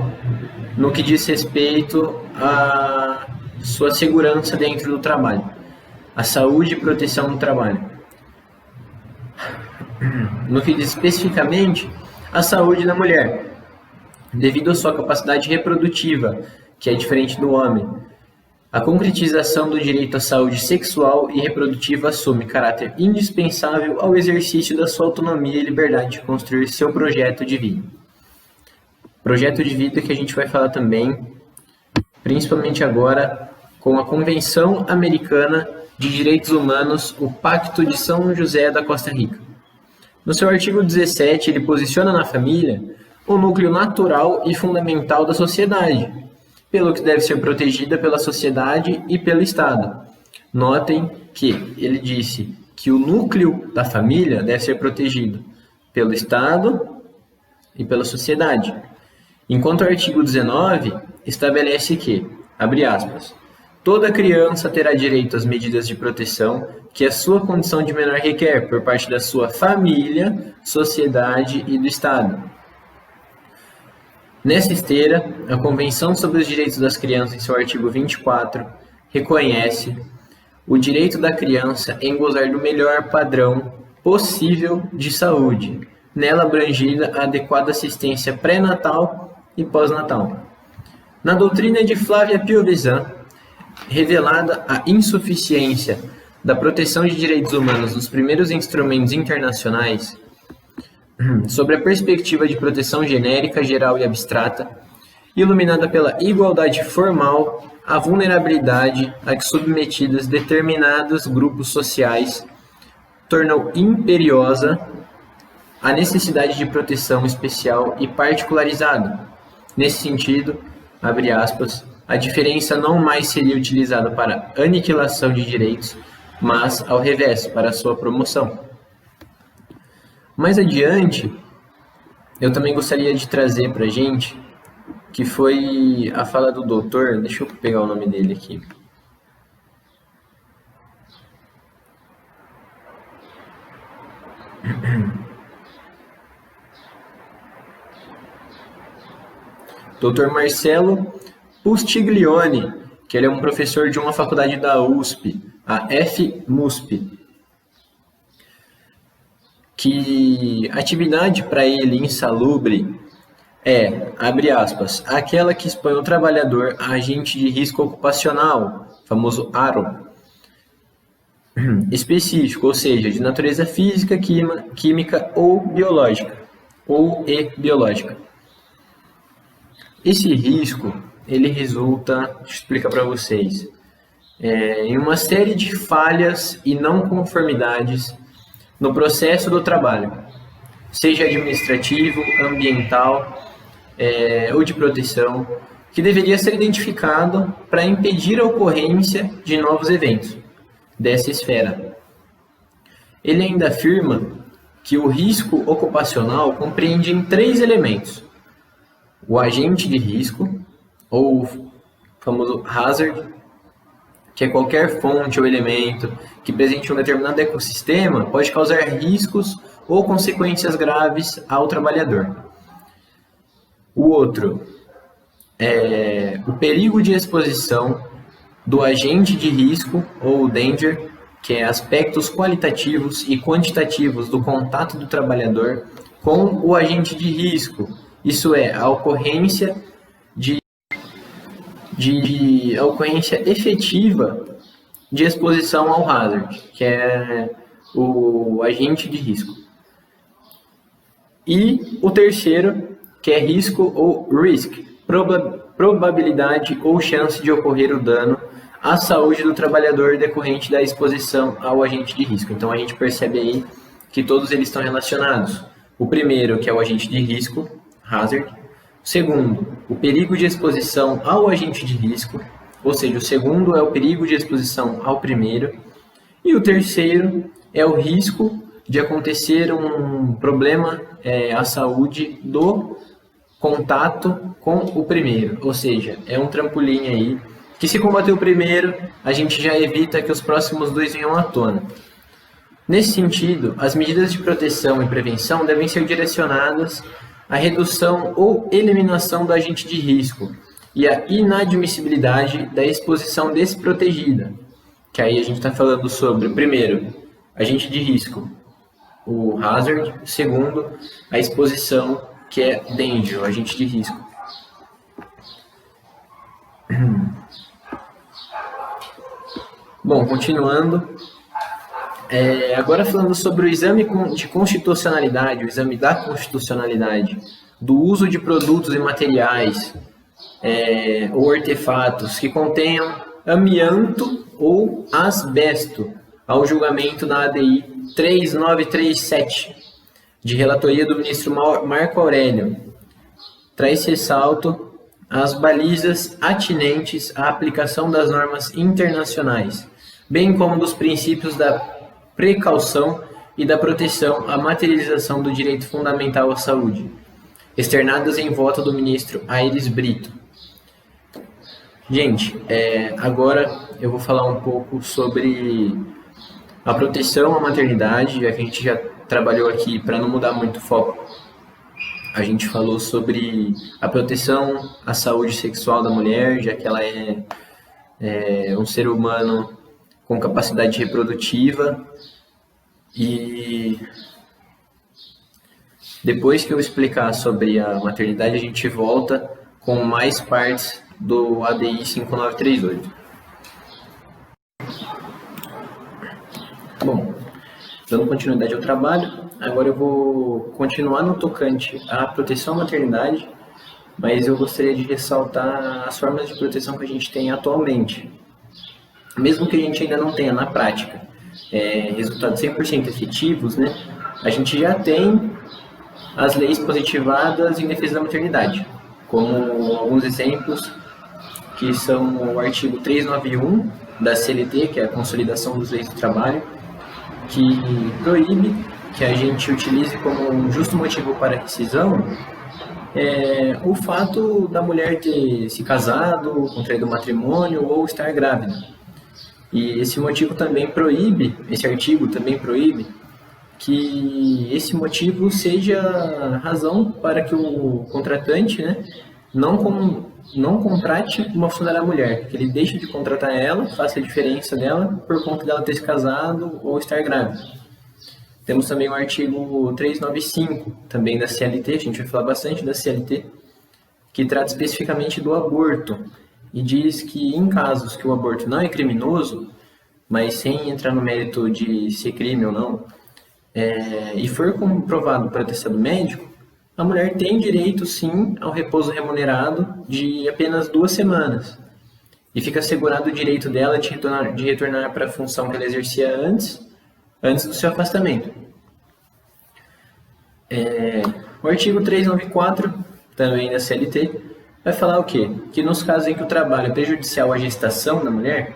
no que diz respeito à sua segurança dentro do trabalho. A saúde e proteção no trabalho. No que diz especificamente à saúde da mulher, devido à sua capacidade reprodutiva, que é diferente do homem. A concretização do direito à saúde sexual e reprodutiva assume caráter indispensável ao exercício da sua autonomia e liberdade de construir seu projeto de vida. Projeto de vida que a gente vai falar também, principalmente agora, com a Convenção Americana de Direitos Humanos, o Pacto de São José da Costa Rica. No seu artigo 17, ele posiciona na família o núcleo natural e fundamental da sociedade, pelo que deve ser protegida pela sociedade e pelo Estado. Notem que ele disse que o núcleo da família deve ser protegido pelo Estado e pela sociedade. Enquanto o artigo 19 estabelece que, abre aspas, toda criança terá direito às medidas de proteção que a sua condição de menor requer por parte da sua família, sociedade e do Estado. Nessa esteira, a Convenção sobre os Direitos das Crianças, em seu artigo 24, reconhece o direito da criança em gozar do melhor padrão possível de saúde, nela abrangida a adequada assistência pré-natal e pós-natal. Na doutrina de Flávia Piovesan, revelada a insuficiência da proteção de direitos humanos nos primeiros instrumentos internacionais, sobre a perspectiva de proteção genérica, geral e abstrata, iluminada pela igualdade formal, a vulnerabilidade a que submetidos determinados grupos sociais, tornou imperiosa a necessidade de proteção especial e particularizada. Nesse sentido, abre aspas, a diferença não mais seria utilizada para aniquilação de direitos, mas, ao revés, para sua promoção. Mais adiante, eu também gostaria de trazer para a gente, que foi a fala do doutor, deixa eu pegar o nome dele aqui. Dr. Marcelo Pustiglione, que ele é um professor de uma faculdade da USP, a FMUSP, que atividade para ele insalubre é, abre aspas, aquela que expõe o trabalhador a agente de risco ocupacional, famoso ARO, específico, ou seja, de natureza física, química ou biológica, biológica. Esse risco, ele resulta, deixa eu explicar para vocês, em uma série de falhas e não conformidades no processo do trabalho, seja administrativo, ambiental ou de proteção, que deveria ser identificado para impedir a ocorrência de novos eventos dessa esfera. Ele ainda afirma que o risco ocupacional compreende em 3 elementos: o agente de risco, ou o famoso hazard, que é qualquer fonte ou elemento que presente um determinado ecossistema pode causar riscos ou consequências graves ao trabalhador. O outro é o perigo de exposição do agente de risco, ou danger, que é aspectos qualitativos e quantitativos do contato do trabalhador com o agente de risco, isso é, a ocorrência a ocorrência efetiva de exposição ao hazard, que é o agente de risco. E o terceiro, que é risco ou risk, probabilidade ou chance de ocorrer o dano à saúde do trabalhador decorrente da exposição ao agente de risco. Então a gente percebe aí que todos eles estão relacionados. O primeiro, que é o agente de risco, hazard. O segundo, o perigo de exposição ao agente de risco, ou seja, o segundo é o perigo de exposição ao primeiro. E o terceiro é o risco de acontecer um problema à saúde do contato com o primeiro, ou seja, é um trampolim aí, que se combater o primeiro, a gente já evita que os próximos 2 venham à tona. Nesse sentido, as medidas de proteção e prevenção devem ser direcionadas à redução ou eliminação do agente de risco e à inadmissibilidade da exposição desprotegida, que aí a gente está falando sobre, primeiro, agente de risco, o hazard, segundo, a exposição, que é danger, o agente de risco. Bom, continuando, agora falando sobre o exame de constitucionalidade, o exame da constitucionalidade, do uso de produtos e materiais ou artefatos que contenham amianto ou asbesto, ao julgamento na ADI 3937, de relatoria do ministro Marco Aurélio. Traz ressalto às balizas atinentes à aplicação das normas internacionais, bem como dos princípios da precaução e da proteção à materialização do direito fundamental à saúde, externadas em voto do ministro Aires Brito. Gente, agora eu vou falar um pouco sobre a proteção à maternidade, já que a gente já trabalhou aqui, para não mudar muito o foco. A gente falou sobre a proteção à saúde sexual da mulher, já que ela é um ser humano com capacidade reprodutiva, E depois que eu explicar sobre a maternidade, a gente volta com mais partes do ADI 5938. Bom, dando continuidade ao trabalho, agora eu vou continuar no tocante à proteção à maternidade, mas eu gostaria de ressaltar as formas de proteção que a gente tem atualmente. Mesmo que a gente ainda não tenha na prática resultados 100% efetivos, né, a gente já tem as leis positivadas em defesa da maternidade, como alguns exemplos que são o artigo 391 da CLT, que é a Consolidação das Leis do Trabalho, que proíbe que a gente utilize como um justo motivo para a rescisão o fato da mulher ter se casado, contraído matrimônio ou estar grávida. E esse motivo também proíbe, esse artigo também proíbe que esse motivo seja razão para que o contratante, né, não contrate uma funcionária mulher, que ele deixe de contratar ela, faça a diferença dela por conta dela ter se casado ou estar grávida. Temos também o artigo 395, também da CLT, a gente vai falar bastante da CLT, que trata especificamente do aborto e diz que em casos que o aborto não é criminoso, mas sem entrar no mérito de ser crime ou não, e for comprovado por atestado médico, a mulher tem direito sim ao repouso remunerado de apenas 2 semanas e fica assegurado o direito dela de retornar para a função que ela exercia antes do seu afastamento. O artigo 394, também da CLT, vai falar o quê? Que nos casos em que o trabalho é prejudicial à gestação da mulher,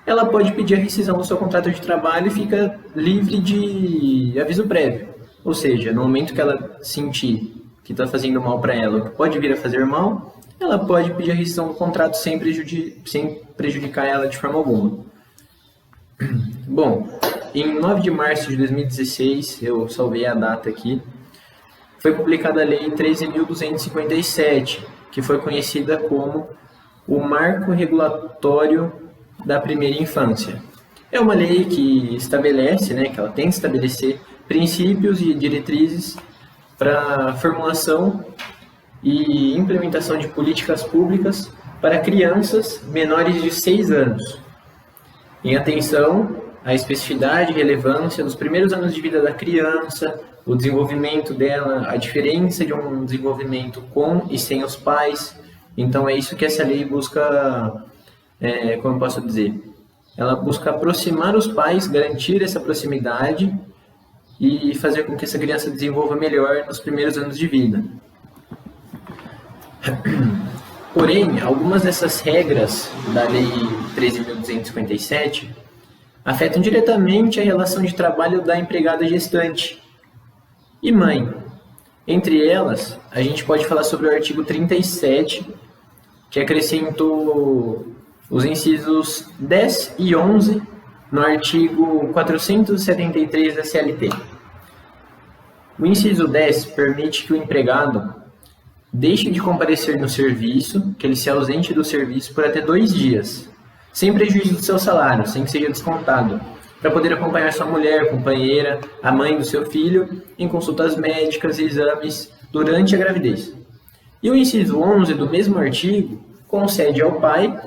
ela pode pedir a rescisão do seu contrato de trabalho e fica livre de aviso prévio. Ou seja, no momento que ela sentir que está fazendo mal para ela, que pode vir a fazer mal, ela pode pedir a rescisão do contrato sem prejudicar ela de forma alguma. Bom, em 9 de março de 2016, eu salvei a data aqui, foi publicada a Lei 13.257, que foi conhecida como o Marco Regulatório da Primeira Infância. É uma lei que estabelece, que ela tem que estabelecer princípios e diretrizes para a formulação e implementação de políticas públicas para crianças menores de 6 anos, em atenção à especificidade e relevância dos primeiros anos de vida da criança, o desenvolvimento dela, a diferença de um desenvolvimento com e sem os pais. Então é isso que essa lei busca, como eu posso dizer, ela busca aproximar os pais, garantir essa proximidade e fazer com que essa criança desenvolva melhor nos primeiros anos de vida. Porém, algumas dessas regras da Lei 13.257 afetam diretamente a relação de trabalho da empregada gestante e mãe. Entre elas, a gente pode falar sobre o artigo 37, que acrescentou os incisos 10 e 11 no artigo 473 da CLT. O inciso 10 permite que o empregado deixe de comparecer no serviço, que ele se ausente do serviço por até 2 dias, sem prejuízo do seu salário, sem que seja descontado, para poder acompanhar sua mulher, companheira, a mãe do seu filho, em consultas médicas e exames durante a gravidez. E o inciso 11 do mesmo artigo concede ao pai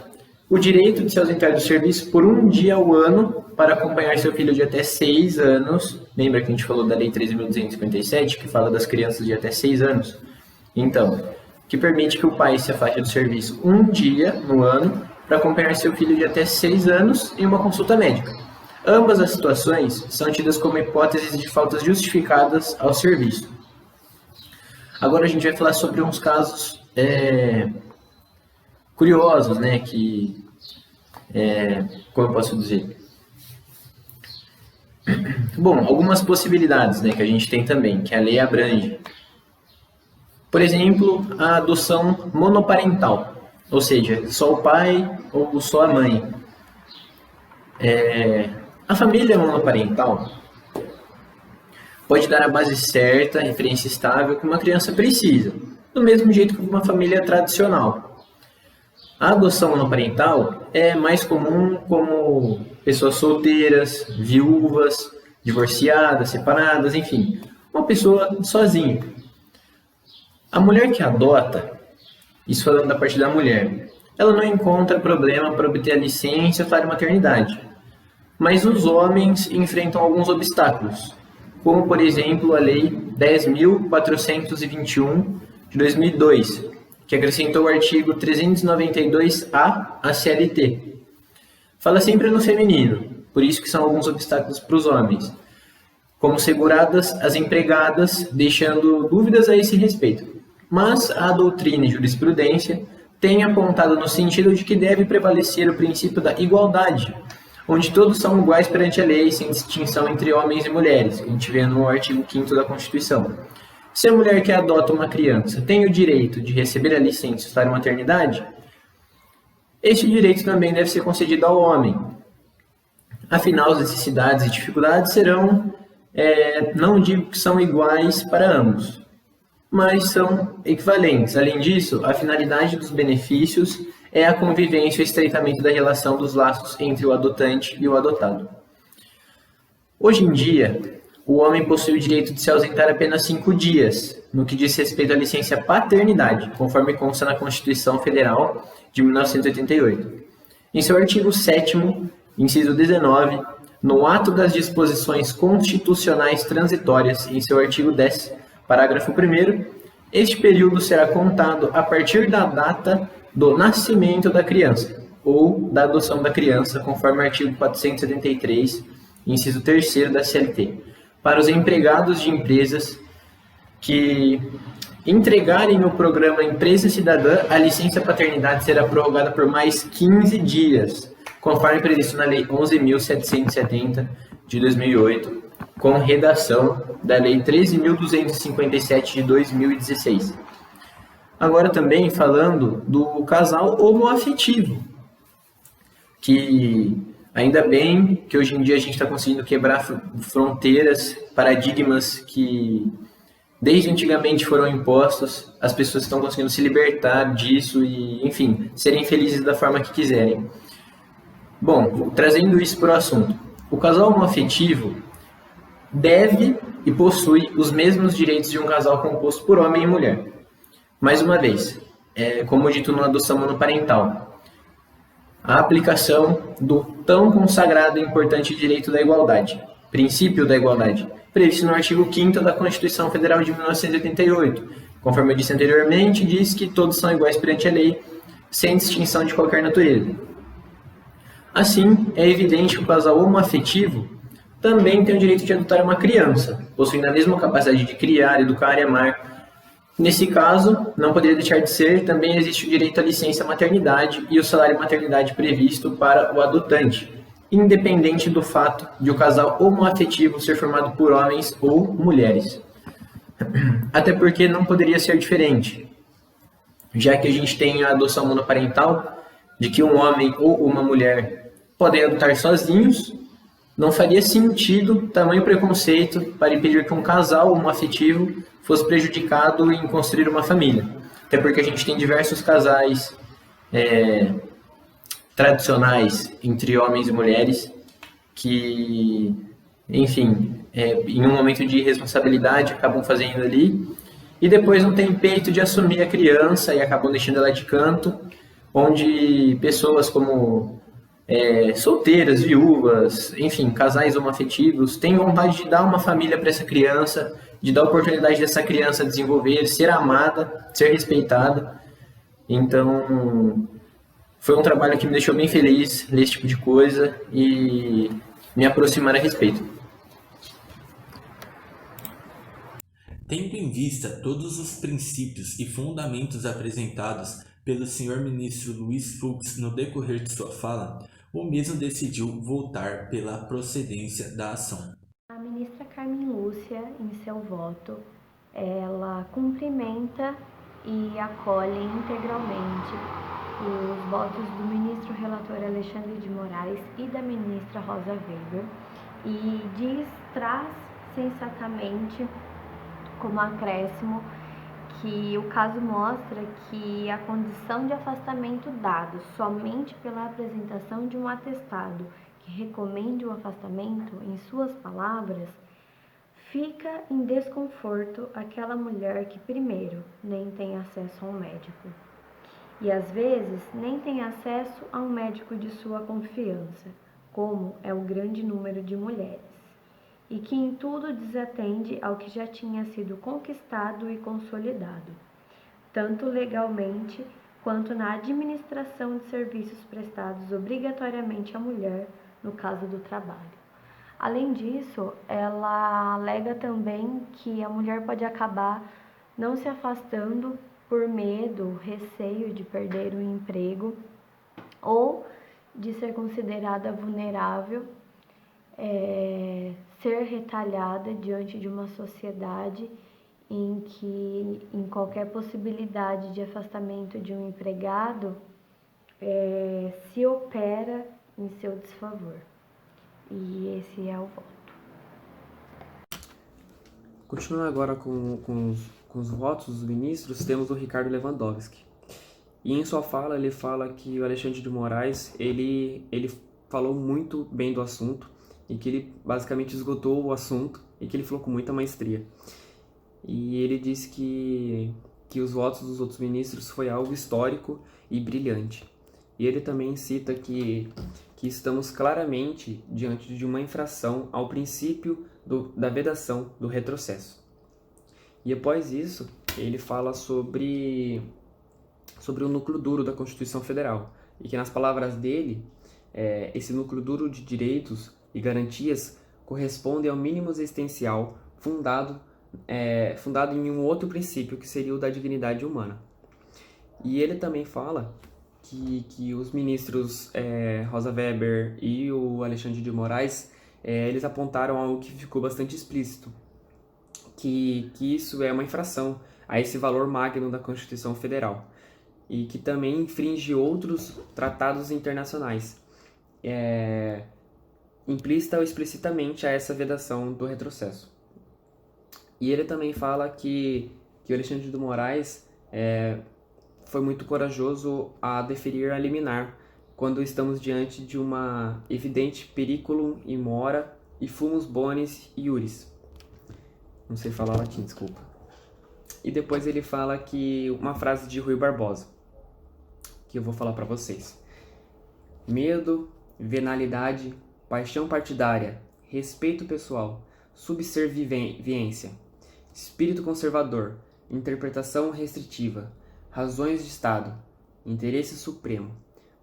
o direito de se ausentar do serviço por 1 dia ao ano para acompanhar seu filho de até 6 anos. Lembra que a gente falou da Lei 13.257, que fala das crianças de até 6 anos? Então, que permite que o pai se afaste do serviço 1 dia no ano para acompanhar seu filho de até 6 anos em uma consulta médica. Ambas as situações são tidas como hipóteses de faltas justificadas ao serviço. Agora a gente vai falar sobre uns casos curiosos, como eu posso dizer? Bom, algumas possibilidades que a gente tem também, que a lei abrange. Por exemplo, a adoção monoparental, ou seja, só o pai ou só a mãe. A família monoparental pode dar a base certa, a referência estável que uma criança precisa, do mesmo jeito que uma família tradicional. A adoção monoparental é mais comum como pessoas solteiras, viúvas, divorciadas, separadas, enfim, uma pessoa sozinha. A mulher que adota, isso falando da parte da mulher, ela não encontra problema para obter a licença para a maternidade. Mas os homens enfrentam alguns obstáculos, como, por exemplo, a Lei 10.421 de 2002, que acrescentou o artigo 392-A à CLT. Fala sempre no feminino, por isso que são alguns obstáculos para os homens, como seguradas as empregadas, deixando dúvidas a esse respeito. Mas a doutrina e jurisprudência têm apontado no sentido de que deve prevalecer o princípio da igualdade, onde todos são iguais perante a lei, sem distinção entre homens e mulheres, que a gente vê no artigo 5º da Constituição. Se a mulher que adota uma criança tem o direito de receber a licença para a maternidade, este direito também deve ser concedido ao homem. Afinal, as necessidades e dificuldades serão, não digo que são iguais para ambos, mas são equivalentes. Além disso, a finalidade dos benefícios é a convivência e o estreitamento da relação dos laços entre o adotante e o adotado. Hoje em dia, o homem possui o direito de se ausentar apenas 5 dias, no que diz respeito à licença paternidade, conforme consta na Constituição Federal de 1988. Em seu artigo 7º, inciso 19, no ato das disposições constitucionais transitórias, em seu artigo 10º, parágrafo 1º, este período será contado a partir da data do nascimento da criança, ou da adoção da criança, conforme o artigo 473, inciso 3º da CLT, para os empregados de empresas que entregarem o programa Empresa Cidadã, a licença paternidade será prorrogada por mais 15 dias, conforme previsto na Lei 11.770 de 2008, com redação da Lei 13.257 de 2016. Agora também falando do casal homoafetivo, que ainda bem que hoje em dia a gente está conseguindo quebrar fronteiras, paradigmas que desde antigamente foram impostos, as pessoas estão conseguindo se libertar disso e, enfim, serem felizes da forma que quiserem. Bom, trazendo isso para o assunto, o casal homoafetivo deve e possui os mesmos direitos de um casal composto por homem e mulher. Mais uma vez, como dito na adoção monoparental, a aplicação do tão consagrado e importante direito da igualdade, princípio da igualdade, previsto no artigo 5º da Constituição Federal de 1988. Conforme eu disse anteriormente, diz que todos são iguais perante a lei, sem distinção de qualquer natureza. Assim, é evidente que o casal homoafetivo também tem o direito de adotar uma criança, possuindo a mesma capacidade de criar, educar e amar. Nesse caso, não poderia deixar de ser, também existe o direito à licença maternidade e o salário maternidade previsto para o adotante, independente do fato de o casal homoafetivo ser formado por homens ou mulheres. Até porque não poderia ser diferente, já que a gente tem a adoção monoparental, de que um homem ou uma mulher podem adotar sozinhos, não faria sentido tamanho preconceito para impedir que um casal homoafetivo fosse prejudicado em construir uma família. Até porque a gente tem diversos casais tradicionais entre homens e mulheres que, enfim, em um momento de responsabilidade acabam fazendo ali e depois não tem peito de assumir a criança e acabam deixando ela de canto, onde pessoas como solteiras, viúvas, enfim, casais homoafetivos têm vontade de dar uma família para essa criança, de dar a oportunidade dessa criança desenvolver, ser amada, ser respeitada. Então, foi um trabalho que me deixou bem feliz ler esse tipo de coisa e me aproximar a respeito. Tendo em vista todos os princípios e fundamentos apresentados pelo Sr. Ministro Luiz Fux no decorrer de sua fala, o mesmo decidiu votar pela procedência da ação. A ministra Carmen Lúcia, em seu voto, ela cumprimenta e acolhe integralmente os votos do ministro relator Alexandre de Moraes e da ministra Rosa Weber e traz sensatamente como acréscimo que o caso mostra que a condição de afastamento dado somente pela apresentação de um atestado que recomende o afastamento, em suas palavras, fica em desconforto aquela mulher que, primeiro, nem tem acesso a um médico e, às vezes, nem tem acesso a um médico de sua confiança, como é o grande número de mulheres, e que em tudo desatende ao que já tinha sido conquistado e consolidado, tanto legalmente quanto na administração de serviços prestados obrigatoriamente à mulher, no caso do trabalho. Além disso, ela alega também que a mulher pode acabar não se afastando por medo, receio de perder o emprego ou de ser considerada vulnerável, ser retalhada diante de uma sociedade em que, em qualquer possibilidade de afastamento de um empregado, se opera em seu desfavor. E esse é o voto. Continuando agora com os votos dos ministros, temos o Ricardo Lewandowski. E em sua fala, ele fala que o Alexandre de Moraes, ele falou muito bem do assunto e que ele basicamente esgotou o assunto e que ele falou com muita maestria. E ele disse que os votos dos outros ministros foi algo histórico e brilhante. E ele também cita que estamos claramente diante de uma infração ao princípio da vedação do retrocesso. E após isso, ele fala sobre o núcleo duro da Constituição Federal, e que, nas palavras dele, esse núcleo duro de direitos e garantias corresponde ao mínimo existencial fundado em um outro princípio, que seria o da dignidade humana. E ele também fala que os ministros Rosa Weber e o Alexandre de Moraes, eles apontaram algo que ficou bastante explícito, que isso é uma infração a esse valor magno da Constituição Federal, e que também infringe outros tratados internacionais, implícita ou explicitamente a essa vedação do retrocesso. E ele também fala que o Alexandre de Moraes foi muito corajoso a deferir a liminar quando estamos diante de uma evidente periculum in mora e fumus bonis iuris. Não sei falar latim, desculpa. E depois ele fala que uma frase de Rui Barbosa, que eu vou falar para vocês. Medo, venalidade, paixão partidária, respeito pessoal, subserviência, espírito conservador, interpretação restritiva, razões de Estado, interesse supremo,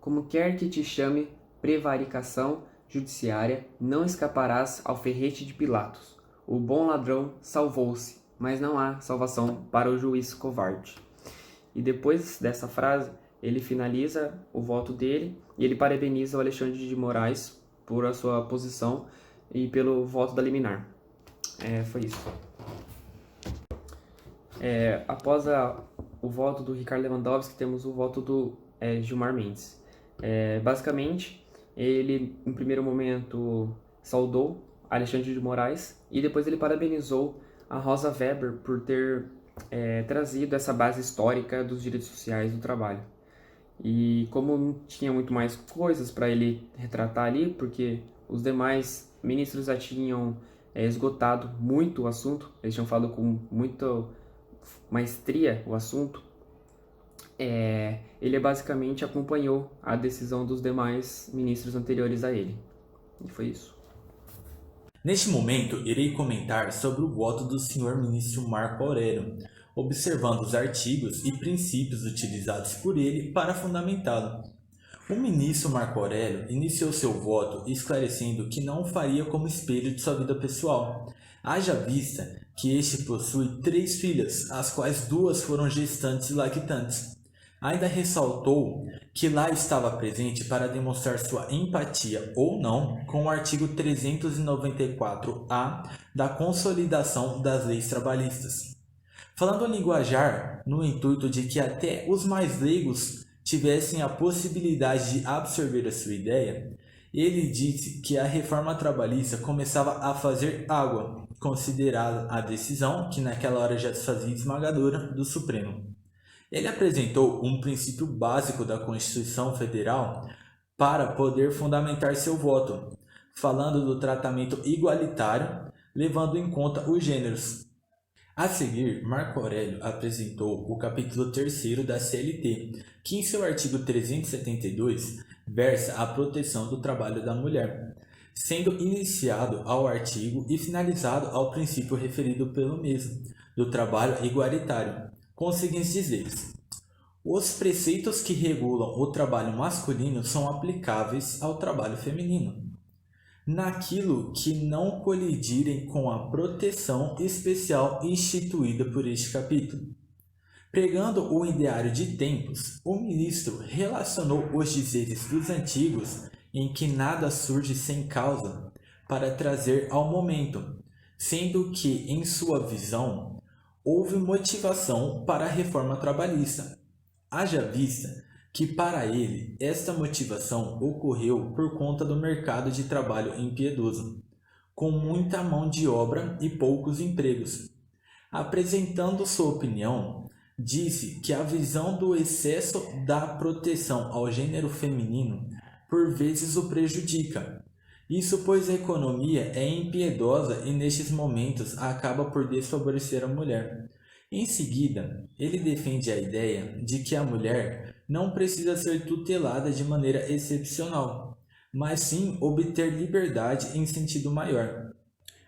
como quer que te chame, prevaricação judiciária, não escaparás ao ferrete de Pilatos. O bom ladrão salvou-se, mas não há salvação para o juiz covarde. E depois dessa frase, ele finaliza o voto dele e ele parabeniza o Alexandre de Moraes por a sua posição e pelo voto da liminar. Foi isso. Após o voto do Ricardo Lewandowski, temos o voto do Gilmar Mendes. Basicamente, ele, em primeiro momento, saudou Alexandre de Moraes e depois ele parabenizou a Rosa Weber por ter trazido essa base histórica dos direitos sociais do trabalho. E como não tinha muito mais coisas para ele retratar ali, porque os demais ministros já tinham esgotado muito o assunto, eles tinham falado com muita maestria o assunto, ele basicamente acompanhou a decisão dos demais ministros anteriores a ele. E foi isso. Neste momento, irei comentar sobre o voto do Sr. Ministro Marco Aurélio, observando os artigos e princípios utilizados por ele para fundamentá-lo. O ministro Marco Aurélio iniciou seu voto esclarecendo que não o faria como espelho de sua vida pessoal, haja vista que este possui 3 filhas, as quais 2 foram gestantes e lactantes. Ainda ressaltou que lá estava presente para demonstrar sua empatia ou não com o artigo 394-A da Consolidação das Leis Trabalhistas. Falando em linguajar, no intuito de que até os mais leigos tivessem a possibilidade de absorver a sua ideia, ele disse que a reforma trabalhista começava a fazer água, considerada a decisão, que naquela hora já se fazia esmagadora, do Supremo. Ele apresentou um princípio básico da Constituição Federal para poder fundamentar seu voto, falando do tratamento igualitário, levando em conta os gêneros. A seguir, Marco Aurélio apresentou o capítulo 3º da CLT, que em seu artigo 372 versa a proteção do trabalho da mulher, sendo iniciado ao artigo e finalizado ao princípio referido pelo mesmo, do trabalho igualitário, com os seguintes dizeres: os preceitos que regulam o trabalho masculino são aplicáveis ao trabalho feminino, naquilo que não colidirem com a proteção especial instituída por este capítulo. Pregando o ideário de tempos, o ministro relacionou os dizeres dos antigos em que nada surge sem causa para trazer ao momento, sendo que, em sua visão, houve motivação para a reforma trabalhista. Haja vista que, para ele, esta motivação ocorreu por conta do mercado de trabalho impiedoso, com muita mão de obra e poucos empregos. Apresentando sua opinião, disse que a visão do excesso da proteção ao gênero feminino por vezes o prejudica. Isso pois a economia é impiedosa e nestes momentos acaba por desfavorecer a mulher. Em seguida, ele defende a ideia de que a mulher não precisa ser tutelada de maneira excepcional, mas sim obter liberdade em sentido maior.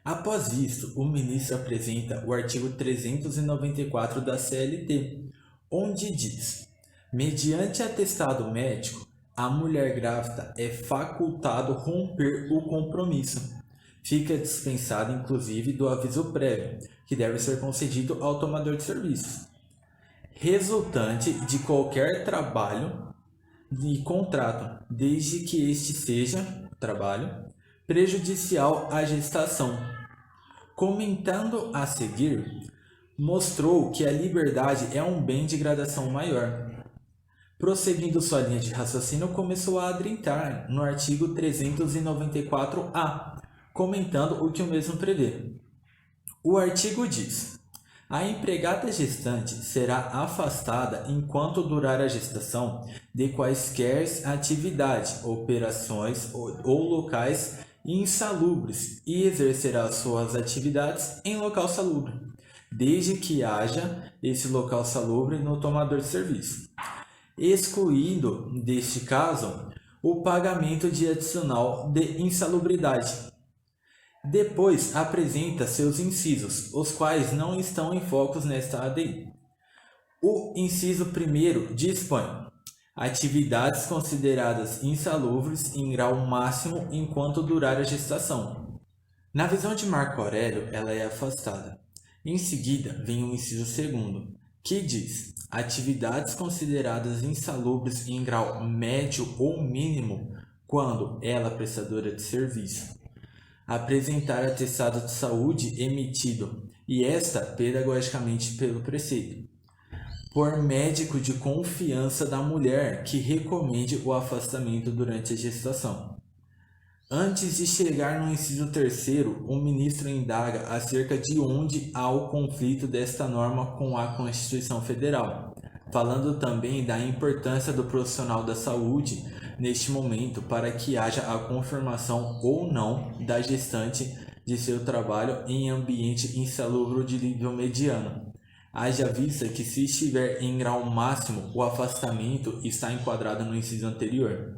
Após isto, o ministro apresenta o artigo 394 da CLT, onde diz: mediante atestado médico, a mulher grávida é facultado romper o compromisso. Fica dispensado inclusive do aviso prévio, que deve ser concedido ao tomador de serviços, resultante de qualquer trabalho e contrato, desde que este seja, trabalho, prejudicial à gestação. Comentando a seguir, mostrou que a liberdade é um bem de gradação maior. Prosseguindo sua linha de raciocínio, começou a adentrar no artigo 394-A, comentando o que o mesmo prevê. O artigo diz: a empregada gestante será afastada enquanto durar a gestação de quaisquer atividades, operações ou locais insalubres e exercerá suas atividades em local salubre, desde que haja esse local salubre no tomador de serviço, excluindo, deste caso, o pagamento de adicional de insalubridade. Depois apresenta seus incisos, os quais não estão em focos nesta ADI. O inciso 1º dispõe: atividades consideradas insalubres em grau máximo enquanto durar a gestação. Na visão de Marco Aurélio, ela é afastada. Em seguida, vem o inciso 2º, que diz: atividades consideradas insalubres em grau médio ou mínimo quando ela, prestadora de serviço, apresentar atestado de saúde emitido, e esta pedagogicamente pelo preceito, por médico de confiança da mulher que recomende o afastamento durante a gestação. Antes de chegar no inciso 3º, o ministro indaga acerca de onde há o conflito desta norma com a Constituição Federal, falando também da importância do profissional da saúde neste momento para que haja a confirmação ou não da gestante de seu trabalho em ambiente insalubre de nível mediano. Haja vista que, se estiver em grau máximo, o afastamento está enquadrado no inciso anterior.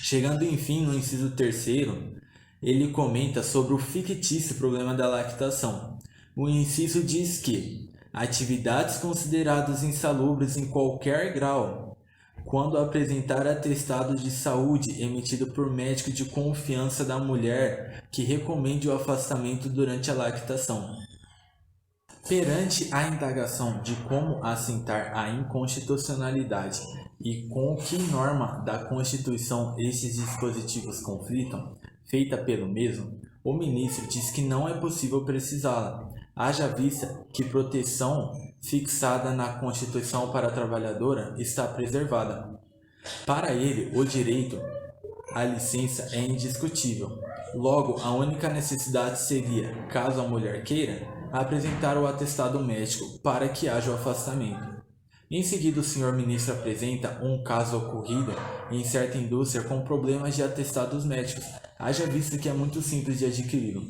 Chegando enfim no inciso 3º, ele comenta sobre o fictício problema da lactação. O inciso diz que atividades consideradas insalubres em qualquer grau, quando apresentar atestado de saúde emitido por médico de confiança da mulher que recomende o afastamento durante a lactação. Perante a indagação de como assentar a inconstitucionalidade e com que norma da Constituição estes dispositivos conflitam, feita pelo mesmo, o ministro diz que não é possível precisá-la, haja vista que proteção fixada na Constituição para a trabalhadora está preservada. Para ele, o direito à licença é indiscutível. Logo, a única necessidade seria, caso a mulher queira, apresentar o atestado médico para que haja o afastamento. Em seguida, o senhor ministro apresenta um caso ocorrido em certa indústria com problemas de atestados médicos, haja vista que é muito simples de adquiri-lo.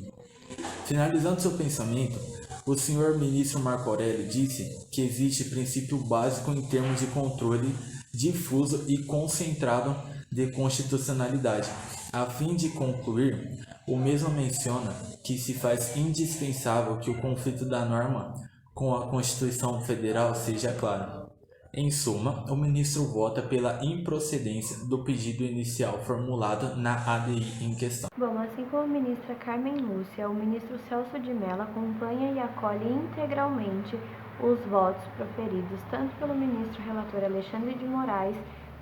Finalizando seu pensamento, o senhor ministro Marco Aurélio disse que existe princípio básico em termos de controle difuso e concentrado de constitucionalidade. A fim de concluir, o mesmo menciona que se faz indispensável que o conflito da norma com a Constituição Federal seja claro. Em suma, o ministro vota pela improcedência do pedido inicial formulado na ADI em questão. Bom, assim como a ministra Carmen Lúcia, o ministro Celso de Mello acompanha e acolhe integralmente os votos proferidos tanto pelo ministro relator Alexandre de Moraes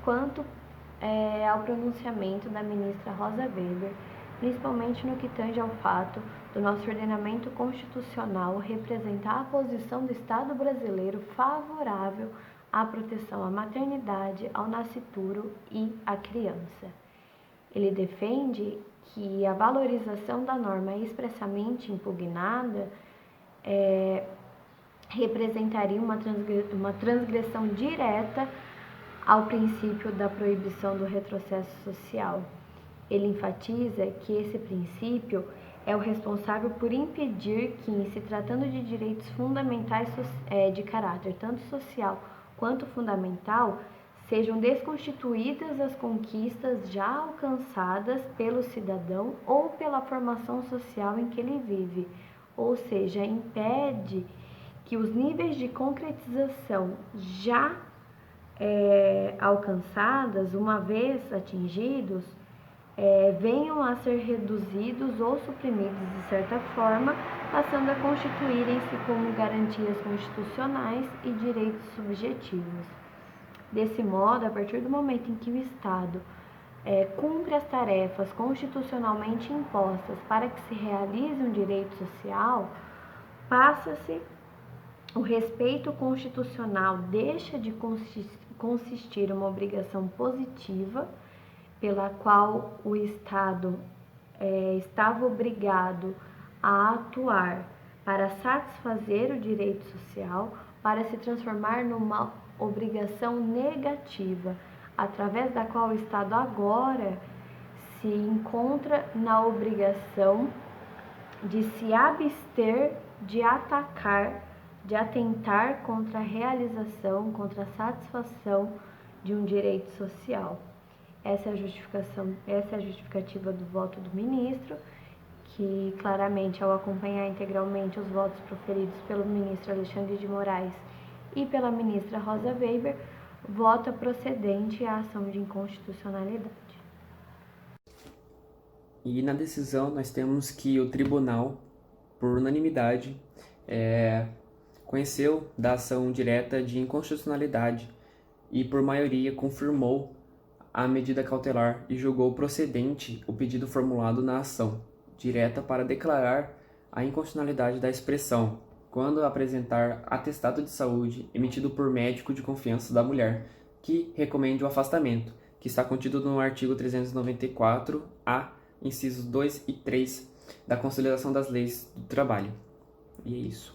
quanto ao pronunciamento da ministra Rosa Weber, principalmente no que tange ao fato do nosso ordenamento constitucional representar a posição do Estado brasileiro favorável à proteção à maternidade, ao nascituro e à criança. Ele defende que a valorização da norma expressamente impugnada representaria uma transgressão direta ao princípio da proibição do retrocesso social. Ele enfatiza que esse princípio é o responsável por impedir que, em se tratando de direitos fundamentais de caráter tanto social quanto fundamental, sejam desconstituídas as conquistas já alcançadas pelo cidadão ou pela formação social em que ele vive, ou seja, impede que os níveis de concretização já alcançadas, uma vez atingidos, venham a ser reduzidos ou suprimidos de certa forma, passando a constituírem-se como garantias constitucionais e direitos subjetivos. Desse modo, a partir do momento em que o Estado cumpre as tarefas constitucionalmente impostas para que se realize um direito social, passa-se o respeito constitucional, deixa de consistir uma obrigação positiva pela qual o Estado estava obrigado a atuar para satisfazer o direito social, para se transformar numa obrigação negativa, através da qual o Estado agora se encontra na obrigação de se abster de atacar, de atentar contra a realização, contra a satisfação de um direito social. Essa é a justificativa do voto do ministro, que claramente, ao acompanhar integralmente os votos proferidos pelo ministro Alexandre de Moraes e pela ministra Rosa Weber, vota procedente a ação de inconstitucionalidade. E na decisão nós temos que o tribunal, por unanimidade, conheceu da ação direta de inconstitucionalidade e, por maioria, confirmou a medida cautelar e julgou procedente o pedido formulado na ação direta para declarar a inconstitucionalidade da expressão, quando apresentar atestado de saúde emitido por médico de confiança da mulher, que recomende o afastamento, que está contido no artigo 394-A, incisos 2 e 3 da Consolidação das Leis do Trabalho. E é isso.